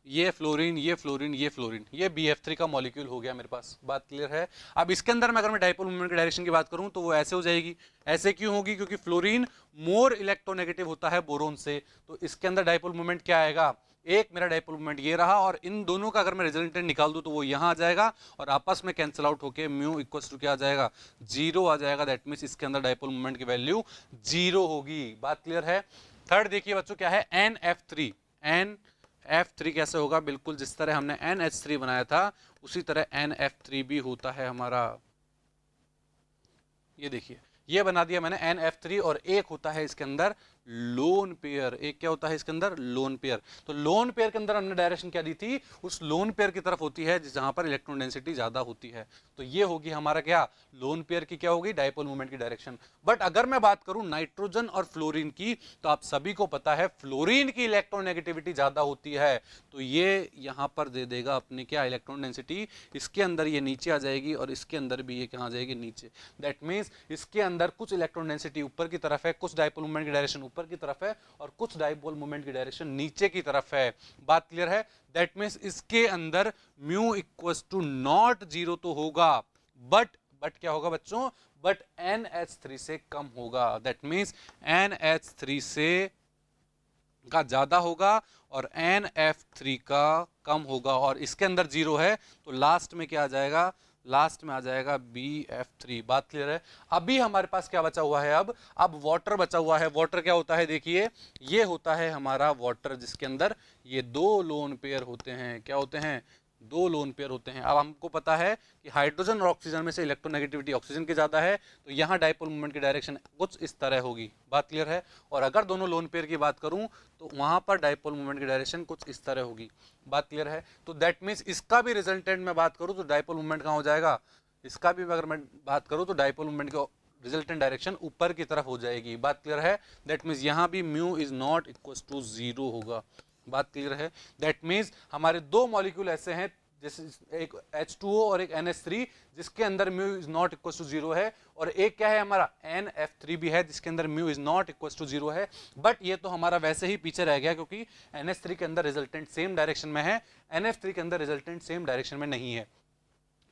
ये फ्लोरीन, ये फ्लोरीन, ये फ्लोरीन, ये BF3 का मॉलिक्यूल हो गया मेरे पास। बात क्लियर है। अब इसके अंदर मैं अगर मैं डाइपोल मोमेंट की डायरेक्शन की बात करूं तो वो ऐसे हो जाएगी। ऐसे क्यों होगी, क्योंकि फ्लोरीन मोर इलेक्ट्रोनेगेटिव होता है बोरोन से, तो इसके अंदर डाइपोल मोमेंट क्या आएगा, एक मेरा डाइपोल मोमेंट ये रहा और इन दोनों का अगर मैं रिजल्टेंट निकाल दूं तो वो यहां आ जाएगा और आपस में कैंसिल आउट होकर म्यू इक्वल टू क्या आ जाएगा, 0 आ जाएगा। दैट मींस इसके अंदर डाइपोल मोमेंट की वैल्यू 0 होगी। बात क्लियर है। थर्ड देखिए बच्चों क्या है, NF3। NF3 कैसे होगा, बिल्कुल जिस तरह हमने NH3 बनाया था उसी तरह NF3 भी होता है हमारा। ये देखिए ये बना दिया मैंने NF3 और एक होता है इसके अंदर लोन पेयर। एक क्या होता है इसके अंदर, लोन पेयर। तो लोन पेयर के अंदर हमने डायरेक्शन क्या दी थी, उस लोन पेयर की तरफ होती है जहां पर इलेक्ट्रॉन डेंसिटी ज्यादा होती है। तो ये होगी हमारा क्या, लोन पेयर की क्या होगी, डाइपोल मोमेंट की डायरेक्शन। बट अगर मैं बात करूं नाइट्रोजन और फ्लोरीन की, तो आप सभी को पता है फ्लोरीन की इलेक्ट्रोनेगेटिविटी ज्यादा होती है, तो ये यहां पर दे देगा अपनी क्या, इलेक्ट्रॉन डेंसिटी। इसके अंदर ये नीचे आ जाएगी और इसके अंदर भी ये कहां आ जाएगी, नीचे। दैट मींस इसके अंदर कुछ इलेक्ट्रॉन डेंसिटी ऊपर की तरफ है, कुछ डाइपोल मोमेंट की डायरेक्शन ऊपर की तरफ है और कुछ डाइपोल मोमेंट की डायरेक्शन नीचे की तरफ है। बात क्लियर है। दैट मींस इसके अंदर म्यू इक्वल्स टू नॉट 0 तो होगा, बट क्या होगा बच्चों, बट NH3 से कम होगा। दैट मींस NH3 से का ज्यादा होगा और NF3 का कम होगा और इसके अंदर 0 है तो लास्ट में क्या आ जाएगा, लास्ट में आ जाएगा BF3। बात क्लियर है। अभी हमारे पास क्या बचा हुआ है, अब वाटर बचा हुआ है। वाटर क्या होता है, देखिए ये होता है हमारा वाटर जिसके अंदर ये 2 लोन पेयर होते हैं। क्या होते हैं, 2 लोन पेयर होते हैं। अब हमको पता है कि हाइड्रोजन और ऑक्सीजन में से इलेक्ट्रोनेगेटिविटी ऑक्सीजन की ज्यादा है, तो यहाँ डाइपोल मोमेंट की डायरेक्शन कुछ इस तरह होगी। बात क्लियर है। और अगर दोनों लोन पेयर की बात करूं तो वहां पर डाइपोल मोमेंट की डायरेक्शन कुछ इस तरह होगी। बात क्लियर है। तो दैट मीन्स इसका भी रिजल्टेंट में बात करूं तो डाइपोल मोमेंट कहां हो जाएगा, इसका भी अगर मैं बात करूं तो डाइपोल मोमेंट की रिजल्टेंट डायरेक्शन ऊपर की तरफ हो जाएगी। बात क्लियर है। दैट मीन्स यहाँ भी mu is not equal to 0 होगा। बात क्लियर है। दैट मीन्स हमारे 2 मॉलिक्यूल ऐसे हैं, जैसे एक H2O और एक NH3 जिसके अंदर mu is not equal to 0 है, और एक क्या है हमारा NF3 भी है जिसके अंदर mu is not equal to 0 है। बट ये तो हमारा वैसे ही पीछे रह गया क्योंकि NH3 के अंदर रिजल्टेंट सेम डायरेक्शन में है, NF3 के अंदर रिजल्टेंट सेम डायरेक्शन में नहीं है।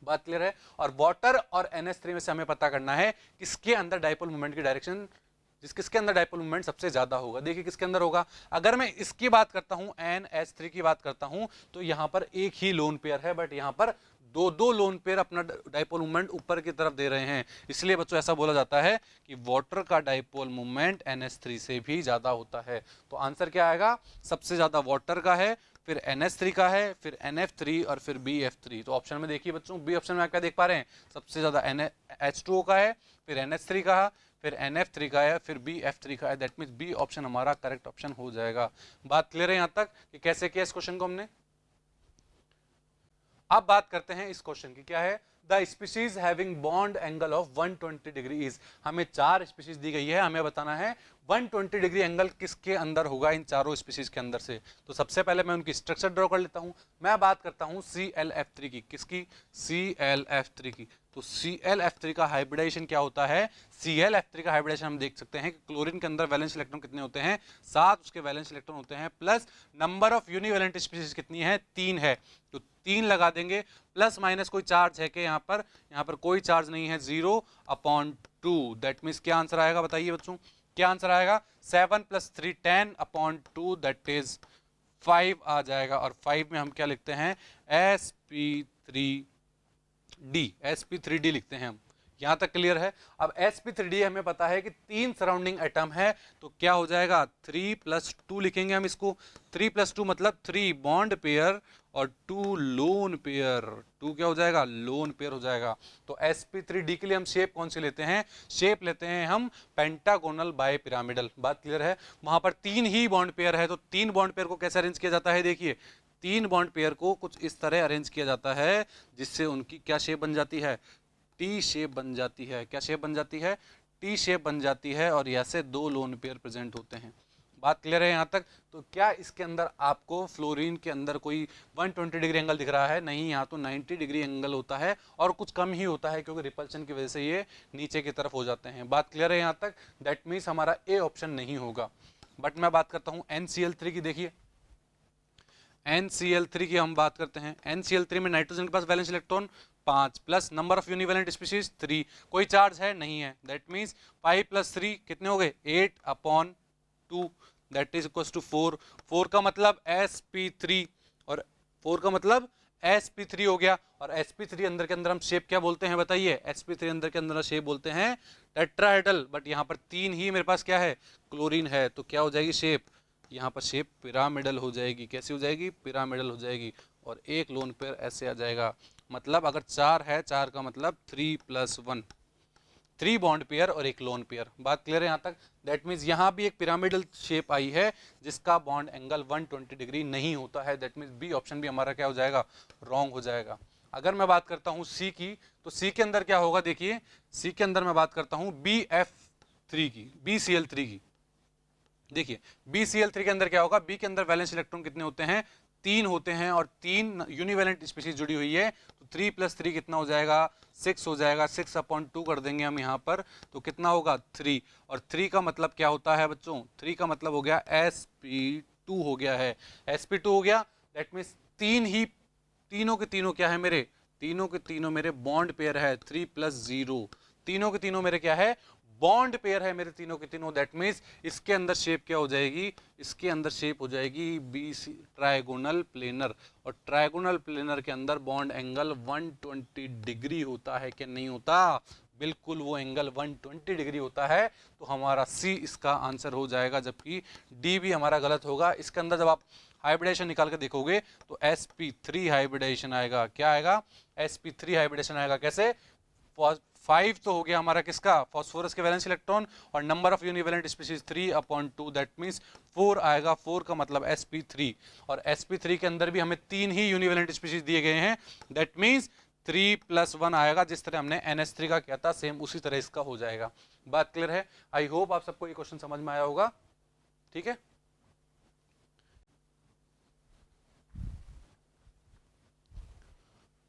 बात क्लियर है। और वाटर और NH3 में से हमें पता करना है किसके अंदर डाइपोल मोमेंट की डायरेक्शन, किसके अंदर डाइपोल मोमेंट सबसे ज्यादा होगा। देखिए किसके अंदर होगा, अगर मैं इसकी बात करता हूं NH3 की बात करता हूं तो यहां पर एक ही लोन पेयर है, बट यहां पर 2 लोन पेयर अपना डाइपोल मोमेंट ऊपर की तरफ दे रहे हैं। इसलिए बच्चों ऐसा बोला जाता है कि वाटर का डाइपोल मोमेंट NH3 से भी ज्यादा होता है। तो आंसर क्या आएगा, सबसे ज्यादा वाटर का है, फिर NH3 का है, फिर NF3 और फिर BF3। तो ऑप्शन में देखिए बच्चों, बी ऑप्शन में आप क्या देख पा रहे हैं, सबसे ज्यादा H2O का है, फिर NH3 का, फिर NF3 का है, फिर BF3 का है। दैट मीन्स बी ऑप्शन हमारा करेक्ट ऑप्शन हो जाएगा। बात क्लियर है यहाँ तक कि कैसे किया इस क्वेश्चन को हमने। अब बात करते हैं इस क्वेश्चन की, क्या है, the species having bond angle of 120 degree is. हमें 4 स्पीशीज दी गई है, हमें बताना है 120 डिग्री एंगल किसके अंदर होगा, इन चारों स्पीशीज के अंदर से। तो सबसे पहले मैं उनकी स्ट्रक्चर ड्रॉ कर लेता हूं। मैं बात करता हूं ClF3 की, किसकी, ClF3 की। तो ClF3 का हाइब्रिडाइजेशन क्या होता है, ClF3 का हाइब्रिडाइजेशन हम देख सकते हैं कि क्लोरीन के अंदर वैलेंस इलेक्ट्रॉन कितने होते हैं, 7 उसके वैलेंस इलेक्ट्रॉन होते हैं, plus number of univalent species कितनी है, 3 है। तो 3 लगा देंगे, प्लस माइनस कोई चार्ज है कि यहाँ पर कोई चार्ज नहीं है, 0/2। दैट मीन्स क्या आंसर आएगा, बताइए बच्चों क्या आंसर आएगा, 7 + 3 10/2 दैट इज 5 आ जाएगा। और 5 में हम क्या लिखते हैं, sp3d लिखते हैं हम। यहां तक क्लियर है। अब sp3d हमें पता है कि 3 सराउंडिंग एटम है, तो क्या हो जाएगा, 3 + 2 लिखेंगे हम इसको। 3 + 2 मतलब 3 बॉन्ड पेयर और 2 लोन पेयर। 2 क्या हो जाएगा, लोन पेयर हो जाएगा। तो sp3d के लिए हम शेप कौन सी लेते हैं, शेप लेते हैं हम पेंटागोनल बाय पिरामिडल। बात क्लियर है। वहां पर 3 ही बॉन्ड पेयर है, तो 3 बॉन्ड पेयर को कैसे अरेंज किया जाता है, देखिए 3 बॉन्ड पेयर को कुछ इस तरह अरेंज किया जाता है, जिससे उनकी क्या शेप बन जाती है, टी शेप बन जाती है। क्या शेप बन जाती है, टी शेप बन जाती है। और ऐसे 2 लोन पेयर प्रेजेंट होते हैं। बात क्लियर है यहाँ तक। तो क्या इसके अंदर आपको फ्लोरीन के अंदर कोई 120 डिग्री एंगल दिख रहा है, नहीं, यहाँ तो 90 डिग्री एंगल होता है, और कुछ कम ही होता है क्योंकि रिपल्शन की वजह से ये नीचे की तरफ हो जाते हैं। बात क्लियर है यहाँ तक। दैट मीन्स हमारा ए ऑप्शन नहीं होगा। बट मैं बात करता हूँ NCl3 की। देखिए NCl3 की हम बात करते हैं। NCl3 में नाइट्रोजन के पास valence electron 5, plus number of univalent species 3, कोई चार्ज है नहीं है। दैट मीन्स 5 + 3 कितने हो गए, 8/2 दैट इज इक्वल टू 4। 4 का मतलब sp3 और 4 का मतलब sp3 हो गया। और sp3 अंदर के अंदर हम शेप क्या बोलते हैं, बताइए, sp3 अंदर के अंदर शेप बोलते हैं टेट्राहेड्रल। बट यहाँ पर 3 ही मेरे पास क्या है, क्लोरीन है, तो क्या हो जाएगी शेप, यहाँ पर शेप पिरामिडल हो जाएगी। कैसी हो जाएगी, पिरामिडल हो जाएगी। और एक लोन पेयर ऐसे आ जाएगा। मतलब अगर 4 है, 4 का मतलब 3 + 1, 3 बॉन्ड पेयर और एक लोन पेयर। बात क्लियर है यहाँ तक। दैट मीन्स यहाँ भी एक पिरामिडल शेप आई है, जिसका बॉन्ड एंगल 120 डिग्री नहीं होता है। दैट मीन्स बी ऑप्शन भी हमारा क्या हो जाएगा, रॉन्ग हो जाएगा। अगर मैं बात करता हूँ सी की, तो सी के अंदर क्या होगा, देखिए सी के अंदर मैं बात करता हूँ BF3 की, BCl3 की। देखिए BCl3 के अंदर क्या होगा, बी के अंदर वैलेंस इलेक्ट्रॉन कितने होते हैं, 3 होते हैं, और 3 यूनिवैलेंट स्पीशीज जुड़ी हुई है। तो 3 + 3 कितना हो जाएगा, 6 हो जाएगा। 6/2 कर देंगे हम यहाँ पर, तो कितना होगा, 3। और 3 का मतलब क्या होता है बच्चों, 3 का मतलब हो गया sp2 हो गया है। sp2 हो गया। दैट मीन्स तीनों के तीनों क्या है मेरे, तीनों के तीनों मेरे बॉन्ड पेयर है, 3 + 0। तीनों के तीनों मेरे क्या है, बॉन्ड पेयर है मेरे तीनों के तीनों। दैट मीन्स इसके अंदर शेप क्या हो जाएगी, इसके अंदर शेप हो जाएगी BC ट्रायगोनल प्लेनर। और ट्रायगोनल प्लेनर के अंदर बॉन्ड एंगल 120 डिग्री होता है कि नहीं होता, बिल्कुल वो एंगल 120 डिग्री होता है। तो हमारा सी इसका आंसर हो जाएगा, जबकि डी भी हमारा गलत होगा। इसके अंदर जब आप हाइब्रिडेशन निकाल के देखोगे तो sp3 हाइब्रिडेशन आएगा। क्या आएगा, sp3 हाइब्रिडेशन आएगा। कैसे, 5 तो हो गया हमारा किसका, फास्फोरस के वैलेंस इलेक्ट्रॉन, और number of univalent species 3/2 that means 4 आएगा। 4 का मतलब sp3, और sp3 के अंदर भी हमें 3 ही यूनिवैलेंट स्पीशीज दिए गए हैं। दैट मींस 3 + 1 आएगा। जिस तरह हमने NH3 का किया था, सेम उसी तरह इसका हो जाएगा। बात क्लियर है। आई होप आप सबको ये क्वेश्चन समझ में आया होगा। ठीक है,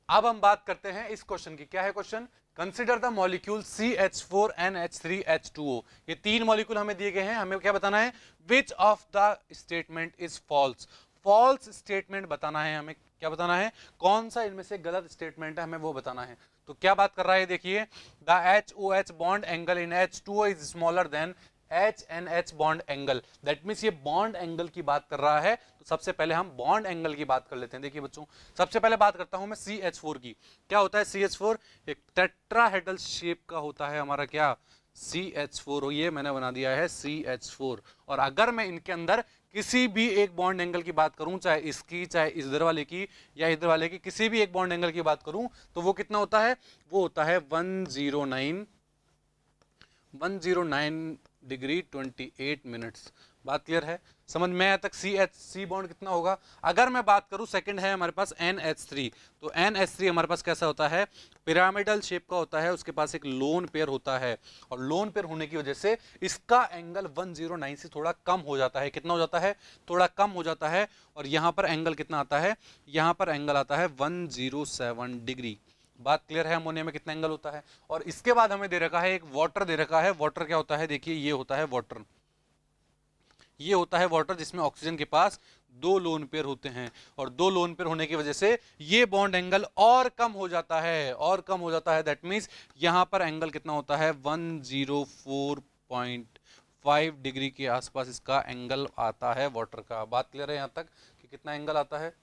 अब हम बात करते हैं इस क्वेश्चन की। क्या है question, consider the molecule CH4NH3H2O। ये 3 मॉलिक्यूल हमें दिए गए हैं, हमें क्या बताना है, which of the statement is false. False statement बताना है हमें। क्या बताना है, कौन सा इनमें से गलत स्टेटमेंट है, हमें वो बताना है। तो क्या बात कर रहा है, देखिए, the HOH bond angle in H2O is smaller than HNH bond angle. That means ये बॉन्ड एंगल की बात कर रहा है। तो सबसे पहले हम बॉन्ड एंगल की बात कर लेते हैं। देखिए बच्चों, सबसे पहले बात करता हूं मैं CH4 की। क्या होता है CH4, एक टेट्राहेड्रल शेप का होता है हमारा क्या, CH4। ये मैंने बना दिया है CH4। और अगर मैं इनके अंदर किसी भी एक बॉन्ड एंगल की बात करूं, चाहे इसकी, चाहे इधर वाले की या इधर वाले की, किसी भी एक बॉन्ड एंगल की बात करूं तो वो कितना होता है, वो होता है 109 डिग्री 28 मिनट्स। बात क्लियर है, समझ में आया तक। सी बॉन्ड कितना होगा। अगर मैं बात करूं, सेकंड है हमारे पास NH3, तो NH3 हमारे पास कैसा होता है, पिरामिडल शेप का होता है, उसके पास एक लोन पेयर होता है, और लोन पेयर होने की वजह से इसका एंगल 109 से थोड़ा कम हो जाता है। कितना हो जाता है, थोड़ा कम हो जाता है। और यहां पर एंगल कितना आता है, यहां पर एंगल आता है 107 डिग्री। बात क्लियर है, अमोनिया में कितना एंगल होता है। और इसके बाद हमें दे रखा है एक वाटर दे रखा है। वाटर क्या होता है, देखिए ये होता है वाटर, ये होता है वाटर जिसमें ऑक्सीजन के पास दो लोन पेयर होते हैं, और दो लोन पेयर होने की वजह से ये बॉन्ड एंगल और कम हो जाता है, और कम हो जाता है। दैट मींस यहां पर एंगल कितना होता है, 104.5 डिग्री के आसपास इसका एंगल आता है वाटर का। बात क्लियर है यहां तक कि कितना एंगल आता है,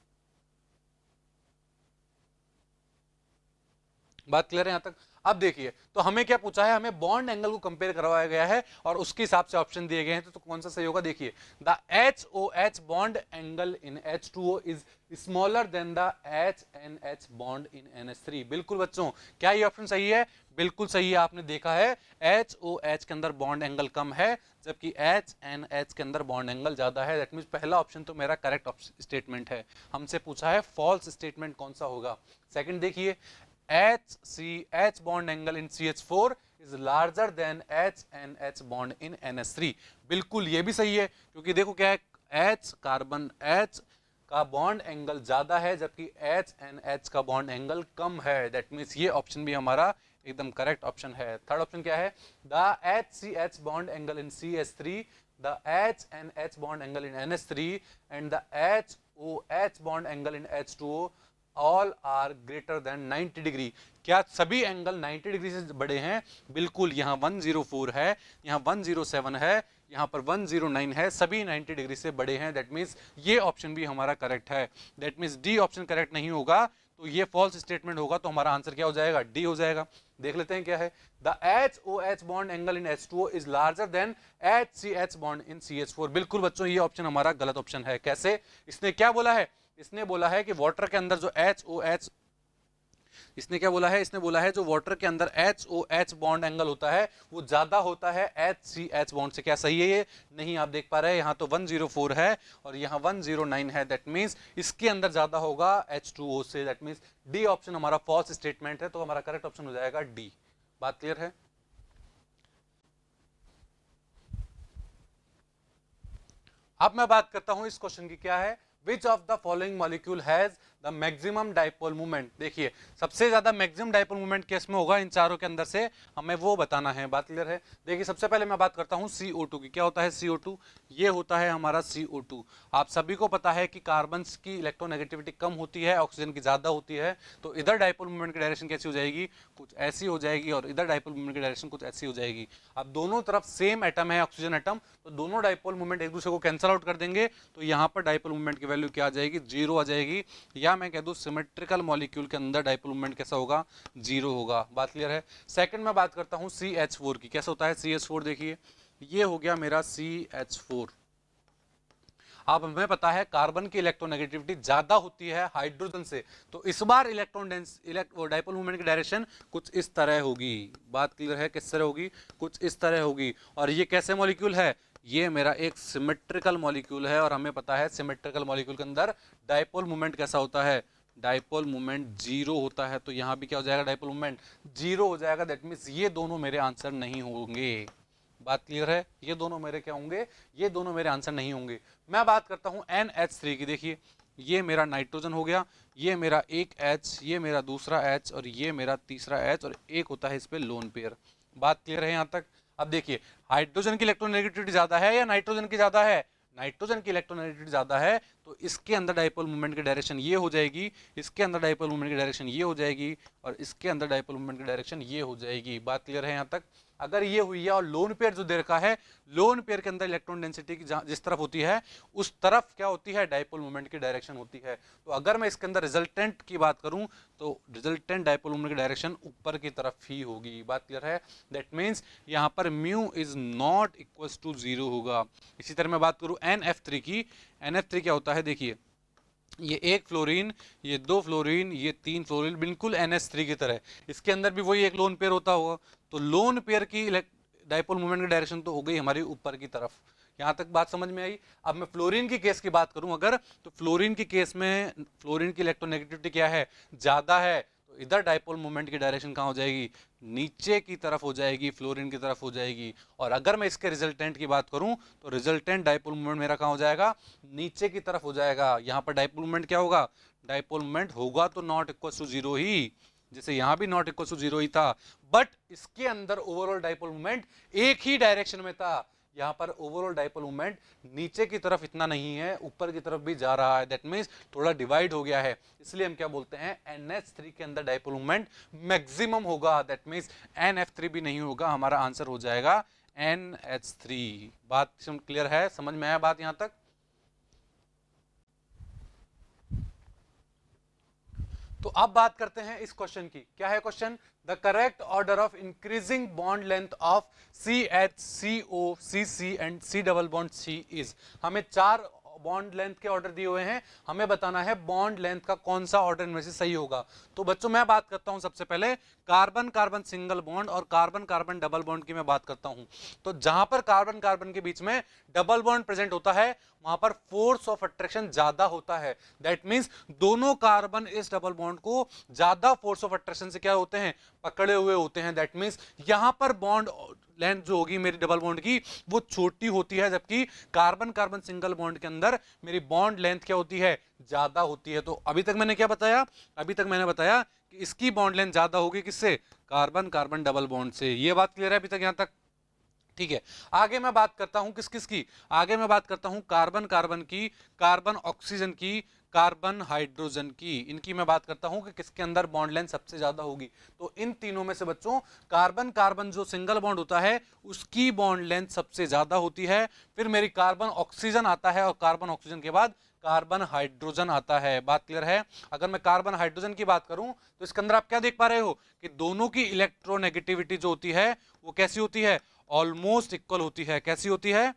बात क्लियर है यहां तक। अब देखिए, तो हमें क्या पूछा है, हमें बॉन्ड एंगल को कंपेयर करवाया गया है और उसके हिसाब से ऑप्शन दिए गए हैं। तो कौन सा सही होगा, देखिए the HOH bond angle in H2O is smaller than the HNH bond in NH3। बिल्कुल बच्चों, क्या ये ऑप्शन सही है, बिल्कुल सही है। आपने देखा है HOH के अंदर बॉन्ड एंगल कम है, जबकि HNH के अंदर बॉन्ड एंगल ज्यादा है। दैट मींस पहला ऑप्शन तो मेरा करेक्ट स्टेटमेंट है। हमसे पूछा है फॉल्स स्टेटमेंट कौन सा होगा। सेकंड देखिए, HCH bond angle in CH4 is larger than HNH bond in NH3। बिल्कुल ये भी सही है, क्योंकि देखो क्या है, H कार्बन H का बॉन्ड एंगल ज्यादा है, जबकि HNH का बॉन्ड एंगल कम है। दैट मीन्स ये ऑप्शन भी हमारा एकदम करेक्ट ऑप्शन है। थर्ड ऑप्शन क्या है, the HCH bond angle in CH3, the HNH bond angle in NH3 and the HOH bond angle in H2O all are greater than 90 degree. क्या सभी angle 90 degree से बड़े हैं, बिल्कुल। यहाँ 104 है, यहाँ 107 है, यहाँ पर 109 है, सभी 90 डिग्री से बड़े हैं। दैट मीन्स ये ऑप्शन भी हमारा करेक्ट है। That means D option correct नहीं होगा, तो ये फॉल्स स्टेटमेंट होगा, तो हमारा आंसर क्या हो जाएगा, डी हो जाएगा। देख लेते हैं क्या है, the HOH bond angle in H2O is larger then HCH bond in CH4। बिल्कुल बच्चों, ये ऑप्शन हमारा गलत ऑप्शन है। कैसे, इसने क्या बोला है, इसने बोला है कि वाटर के अंदर जो HOH, इसने क्या बोला है, इसने बोला है जो वाटर के अंदर HOH बॉन्ड एंगल होता है वो ज्यादा होता है HCH बॉन्ड से। क्या सही है ये, नहीं। आप देख पा रहे हैं यहाँ तो 104 है और यहाँ 109 है। दैट मींस इसके अंदर ज्यादा होगा H2O से। दैट मींस डी ऑप्शन हमारा फॉल्स स्टेटमेंट है, तो हमारा करेक्ट ऑप्शन हो जाएगा डी। बात क्लियर है। अब मैं बात करता हूं इस क्वेश्चन की, क्या है, which of the following molecule has the maximum dipole movement. देखिए सबसे ज्यादा मैक्सिमम डाइपोल मूवमेंट किस में होगा, इन चारों के अंदर से हमें वो बताना है। बात क्लियर है। देखिए सबसे पहले मैं बात करता हूं CO2 की। क्या होता है CO2, ये होता है हमारा CO2। आप सभी को पता है कि कार्बन की इलेक्ट्रोनेगेटिविटी कम होती है, ऑक्सीजन की ज्यादा होती है, तो इधर डाइपोल मूवमेंट की डायरेक्शन कैसी हो जाएगी, कुछ ऐसी हो जाएगी, और इधर डाइपोल मूवमेंट की डायरेक्शन कुछ ऐसी हो जाएगी। अब दोनों तरफ सेम एटम है, ऑक्सीजन एटम, तो दोनों डाइपोल मूवमेंट एक दूसरे को कैंसिल आउट कर देंगे, तो यहाँ पर डाइपोल मूवमेंट की वैल्यू क्या आ जाएगी, 0 आ जाएगी। या मैं कह दूं सिमेट्रिकल मॉलिक्यूल के अंदर डाइपोल मूवमेंट कैसा होगा, 0 होगा। बात क्लियर है। सेकंड मैं बात करता हूं CH4 की। कैसा होता है CH4, देखिए ये हो गया मेरा CH4। अब हमें पता है कार्बन की इलेक्ट्रोनेगेटिविटी ज्यादा होती है हाइड्रोजन से, तो इस बार इलेक्ट्रॉन डाइपोल मूवमेंट की डायरेक्शन कुछ इस तरह होगी। बात क्लियर है, किस तरह होगी, कुछ इस तरह होगी। और ये कैसे मॉलिक्यूल है, ये मेरा एक सिमेट्रिकल मॉलिक्यूल है, और हमें पता है सिमेट्रिकल मॉलिक्यूल के अंदर डाइपोल मूवमेंट कैसा होता है, डाइपोल मूवमेंट 0 होता है। तो यहां भी क्या हो जाएगा, डाइपोल मूवमेंट 0 हो जाएगा। दैट मींस ये दोनों मेरे आंसर नहीं होंगे। बात क्लियर है, ये दोनों मेरे क्या होंगे, ये दोनों मेरे आंसर नहीं होंगे। मैं बात करता हूं NH3 की। देखिए ये मेरा नाइट्रोजन हो गया, ये मेरा एक H, ये मेरा दूसरा H, और ये मेरा तीसरा H, और एक होता है इस पे लोन पेयर। बात क्लियर है यहां तक। अब देखिए हाइड्रोजन की इलेक्ट्रोनेगेटिविटी ज्यादा है या नाइट्रोजन की ज्यादा है, नाइट्रोजन की इलेक्ट्रोनेगेटिविटी ज्यादा है, तो इसके अंदर डाइपोल मूवमेंट की डायरेक्शन ये हो जाएगी, इसके अंदर डाइपोल मूवमेंट की डायरेक्शन ये हो जाएगी, और इसके अंदर डाइपोल मूवमेंट की डायरेक्शन ये हो जाएगी। बात क्लियर है यहां तक। अगर ये हुई है और लोन पेयर जो दे रखा है, लोन पेयर के अंदर इलेक्ट्रॉन डेंसिटी की जिस तरफ होती है उस तरफ क्या होती है, डायपोल मोमेंट की डायरेक्शन होती है। तो अगर मैं इसके अंदर रिजल्टेंट की बात करूं तो रिजल्टेंट डायपोल मोमेंट की डायरेक्शन ऊपर की तरफ ही होगी। बात क्लियर है? दैट मींस यहां पर mu is not equals to 0 होगा। इसी तरह मैं बात करूं NF3 की, NF3 क्या होता है, देखिए ये एक फ्लोरीन, ये दो फ्लोरीन, ये तीन फ्लोरीन, बिल्कुल NH3 की तरह। इसके अंदर भी वही एक लोन पेयर होता होगा। तो लोन पेयर की डायपोल मोमेंट की डायरेक्शन तो हो गई हमारी ऊपर की तरफ। यहां तक बात समझ में आई? अब मैं फ्लोरीन की केस की बात करूं अगर, तो फ्लोरीन की केस में फ्लोरीन की इलेक्ट्रोनेगेटिविटी क्या है, ज्यादा है। तो इधर डायपोल मोमेंट की डायरेक्शन कहां हो जाएगी, नीचे की तरफ हो जाएगी, फ्लोरीन की तरफ हो जाएगी। और अगर मैं इसके रिजल्टेंट की बात करूं तो रिजल्टेंट डायपोल मोमेंट मेरा कहां हो जाएगा, नीचे की तरफ हो जाएगा। यहां पर डायपोल मोमेंट क्या होगा, डायपोल मोमेंट होगा तो नॉट इक्वल टू 0 ही, जैसे यहां भी नॉट इक्वल टू 0 ही था, बट इसके अंदर ओवरऑल डायपोल मोमेंट एक ही डायरेक्शन में था। यहां पर ओवरऑल डायपोल मोमेंट नीचे की तरफ इतना नहीं है, ऊपर की तरफ भी जा रहा है। दैट मींस थोड़ा डिवाइड हो गया है। इसलिए हम क्या बोलते हैं, NH3 के अंदर डायपोल मोमेंट मैक्सिमम होगा। दैट मींस NF3 भी नहीं होगा, हमारा आंसर हो जाएगा NH3। बात क्लियर है, समझ में आया बात यहां तक? तो अब बात करते हैं इस क्वेश्चन की। क्या है question, the correct order of increasing bond length of CH, CO, CC and C double bond C is. हमें 4 बॉन्ड लेंथ के ऑर्डर दिए हुए हैं, हमें बताना है बॉन्ड लेंथ का कौन सा ऑर्डर इनमें से सही होगा। तो बच्चों मैं बात करता हूं सबसे पहले कार्बन कार्बन सिंगल बॉन्ड और कार्बन कार्बन डबल बॉन्ड की मैं बात करता हूं। तो जहां पर कार्बन कार्बन के बीच में डबल बॉन्ड प्रेजेंट होता है वहां पर फोर्स ऑफ अट्रैक्शन ज्यादा होता है। दैट मींस दोनों कार्बन इस डबल बॉन्ड को ज्यादा फोर्स ऑफ अट्रैक्शन से क्या होते हैं, पकड़े हुए होते हैं। दैट मींस यहां पर बॉन्ड लेंथ जो होगी मेरी डबल बॉन्ड की वो छोटी होती है, जबकि कार्बन कार्बन सिंगल बॉन्ड के अंदर मेरी बॉन्ड लेंथ क्या होती है, ज्यादा होती है। तो अभी तक मैंने क्या बताया, अभी तक मैंने बताया कि इसकी बॉन्ड लेंथ ज्यादा होगी किससे, कार्बन कार्बन डबल बॉन्ड से। ये बात क्लियर है अभी तक यहां तक? ठीक है, आगे मैं बात करता हूं किस किस की, आगे मैं बात करता हूं कार्बन कार्बन की, कार्बन ऑक्सीजन की, कार्बन हाइड्रोजन की। इनकी मैं बात करता हूं कि किसके अंदर बॉन्ड लेंथ सबसे ज्यादा होगी। तो इन तीनों में से बच्चों कार्बन कार्बन जो सिंगल बॉन्ड होता है उसकी बॉन्ड लेंथ सबसे ज्यादा होती है। फिर मेरी कार्बन ऑक्सीजन आता है और कार्बन ऑक्सीजन के बाद कार्बन हाइड्रोजन आता है। बात क्लियर है? अगर मैं कार्बन हाइड्रोजन की बात करूं तो इसके अंदर आप क्या देख पा रहे हो कि दोनों की इलेक्ट्रोनेगेटिविटी जो होती है वो कैसी होती है, ऑलमोस्ट इक्वल होती है। कैसी होती है,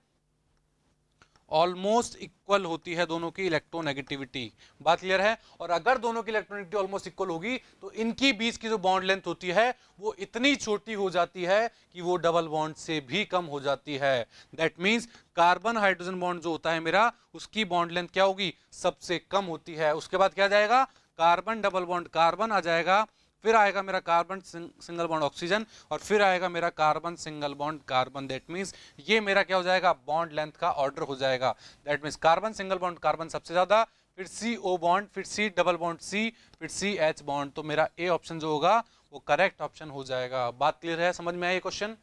ऑलमोस्ट इक्वल होती है दोनों की इलेक्ट्रोनेगेटिविटी। बात क्लियर है? और अगर दोनों की इलेक्ट्रोनेगेटिविटी ऑलमोस्ट इक्वल होगी तो इनकी बीच की जो बॉन्ड लेंथ होती है वो इतनी छोटी हो जाती है कि वो डबल बॉन्ड से भी कम हो जाती है। That means carbon hydrogen bond जो होता है मेरा, उसकी बॉन्ड लेंथ क्या होगी, सबसे कम होती है। उसके बाद क्या जाएगा, कार्बन डबल बॉन्ड कार्बन आ जाएगा, फिर आएगा मेरा कार्बन सिंगल बॉन्ड ऑक्सीजन, और फिर आएगा मेरा carbon single bond carbon. That means ये मेरा क्या हो जाएगा, बॉन्ड लेंथ का ऑर्डर हो जाएगा। That means carbon single bond carbon सबसे ज्यादा, फिर CO बॉन्ड, फिर C डबल बॉन्ड C, फिर CH बॉन्ड। तो मेरा ए ऑप्शन जो होगा वो करेक्ट ऑप्शन हो जाएगा। बात क्लियर है, समझ में आया ये क्वेश्चन?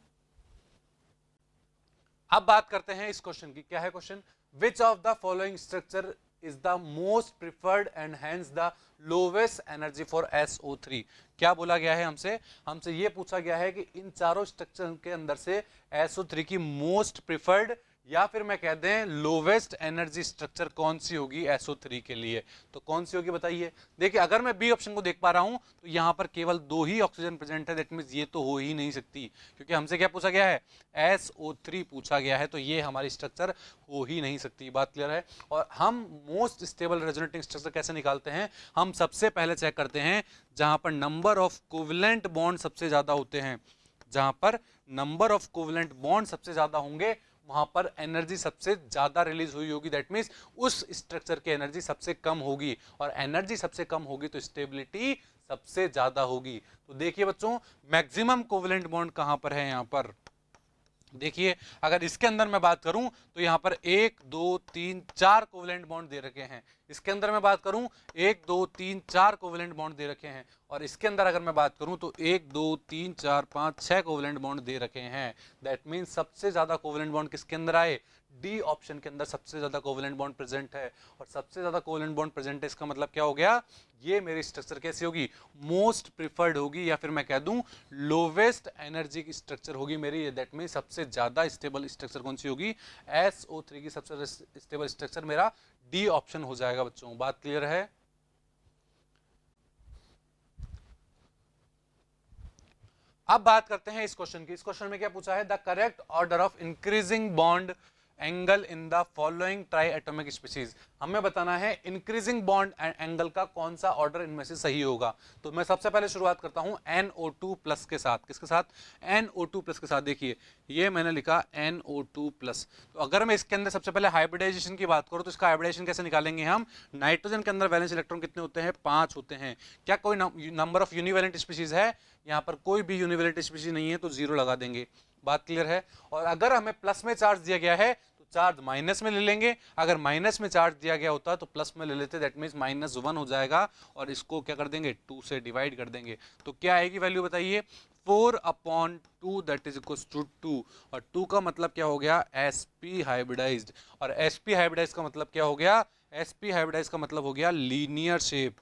अब बात करते हैं इस क्वेश्चन की। क्या है question, which of the following structure is the most preferred and hence the lowest energy for SO3। क्या बोला गया है हमसे, हमसे ये पूछा गया है कि इन चारों स्ट्रक्चर के अंदर से SO3 की मोस्ट प्रिफर्ड या फिर मैं कह दें लोवेस्ट एनर्जी स्ट्रक्चर कौन सी होगी SO3 के लिए। तो कौन सी होगी बताइए। देखिए अगर मैं बी ऑप्शन को देख पा रहा हूं तो यहां पर केवल 2 ही ऑक्सीजन प्रेजेंट है। दैट मींस ये तो हो ही नहीं सकती, क्योंकि हमसे क्या पूछा गया है, SO3 पूछा गया है, तो ये हमारी स्ट्रक्चर हो ही नहीं सकती। बात क्लियर है? और हम मोस्ट स्टेबल रेजोनेटिंग स्ट्रक्चर कैसे निकालते हैं, हम सबसे पहले चेक करते हैं जहां पर नंबर ऑफ कोवेलेंट बॉन्ड सबसे ज्यादा होते हैं। जहां पर नंबर ऑफ कोवेलेंट बॉन्ड सबसे ज्यादा होंगे वहां पर एनर्जी सबसे ज्यादा रिलीज हुई होगी। दैट मींस उस स्ट्रक्चर की एनर्जी सबसे कम होगी, और एनर्जी सबसे कम होगी तो स्टेबिलिटी सबसे ज्यादा होगी। तो देखिए बच्चों, मैक्सिमम कोवेलेंट बॉन्ड कहां पर है, यहां पर देखिए अगर इसके अंदर मैं बात करूं तो यहां पर 1 2 3 4 कोवेलेंट बॉन्ड दे रखे हैं। इसके अंदर मैं बात करूं 1 2 3 4 कोवेलेंट बॉन्ड दे रखे हैं, और इसके अंदर अगर मैं बात करूं तो 1 2 3 4 5 6 कोवेलेंट बॉन्ड दे रखे हैं। दैट मींस सबसे ज्यादा कोवेलेंट बॉन्ड किसके अंदर आए, डी ऑप्शन के अंदर सबसे ज्यादा कोवेलेंट बॉन्ड प्रेजेंट है, और सबसे ज्यादा कोवेलेंट बॉन्ड प्रेजेंट है, इसका मतलब क्या हो गया, ये मेरी स्ट्रक्चर कैसी होगी, मोस्ट प्रिफर्ड होगी, या फिर मैं कह दूं लोवेस्ट एनर्जी की स्ट्रक्चर होगी मेरी। दैट मीन सबसे ज्यादा स्टेबल स्ट्रक्चर कौन सी होगी, SO3 की सबसे स्टेबल स्ट्रक्चर मेरा डी ऑप्शन हो जाएगा बच्चों। बात क्लियर है? अब बात करते हैं इस क्वेश्चन की। इस क्वेश्चन में क्या पूछा है, the correct order of increasing bond angle in the following try atomic species. हमें बताना है इंक्रीजिंग बॉन्ड एंगल का कौन सा ऑर्डर इनमें से सही होगा। तो मैं सबसे पहले शुरुआत करता हूं NO2 प्लस के साथ। किसके साथ, NO2 प्लस के साथ। देखिए ये मैंने लिखा NO2 प्लस। तो अगर मैं इसके अंदर सबसे पहले हाइब्रिडाइजेशन की बात करूं तो इसका हाइब्रिडाइजेशन कैसे निकालेंगे हम, नाइट्रोजन के अंदर वैलेंस इलेक्ट्रॉन कितने होते हैं, 5 होते हैं। क्या कोई नंबर ऑफ यूनिवैलेंट स्पीशीज है, यहाँ पर कोई भी यूनिवैलेंट स्पीशीज नहीं है, तो 0 लगा देंगे। बात क्लियर है? और अगर हमें प्लस में चार्ज दिया गया है तो चार्ज माइनस में ले लेंगे, अगर माइनस में चार्ज दिया गया होता तो प्लस में ले लेते, दैट मीन्स -1 हो जाएगा, और इसको क्या कर देंगे, 2 से डिवाइड कर देंगे। तो क्या आएगी वैल्यू बताइए, 4/2 दैट इज इक्वल टू 2, और 2 का मतलब क्या हो गया, sp हाइब्रिडाइज्ड, और sp हाइब्रिडाइज्ड का मतलब क्या हो गया, sp हाइब्रिडाइज्ड का मतलब हो गया लीनियर शेप।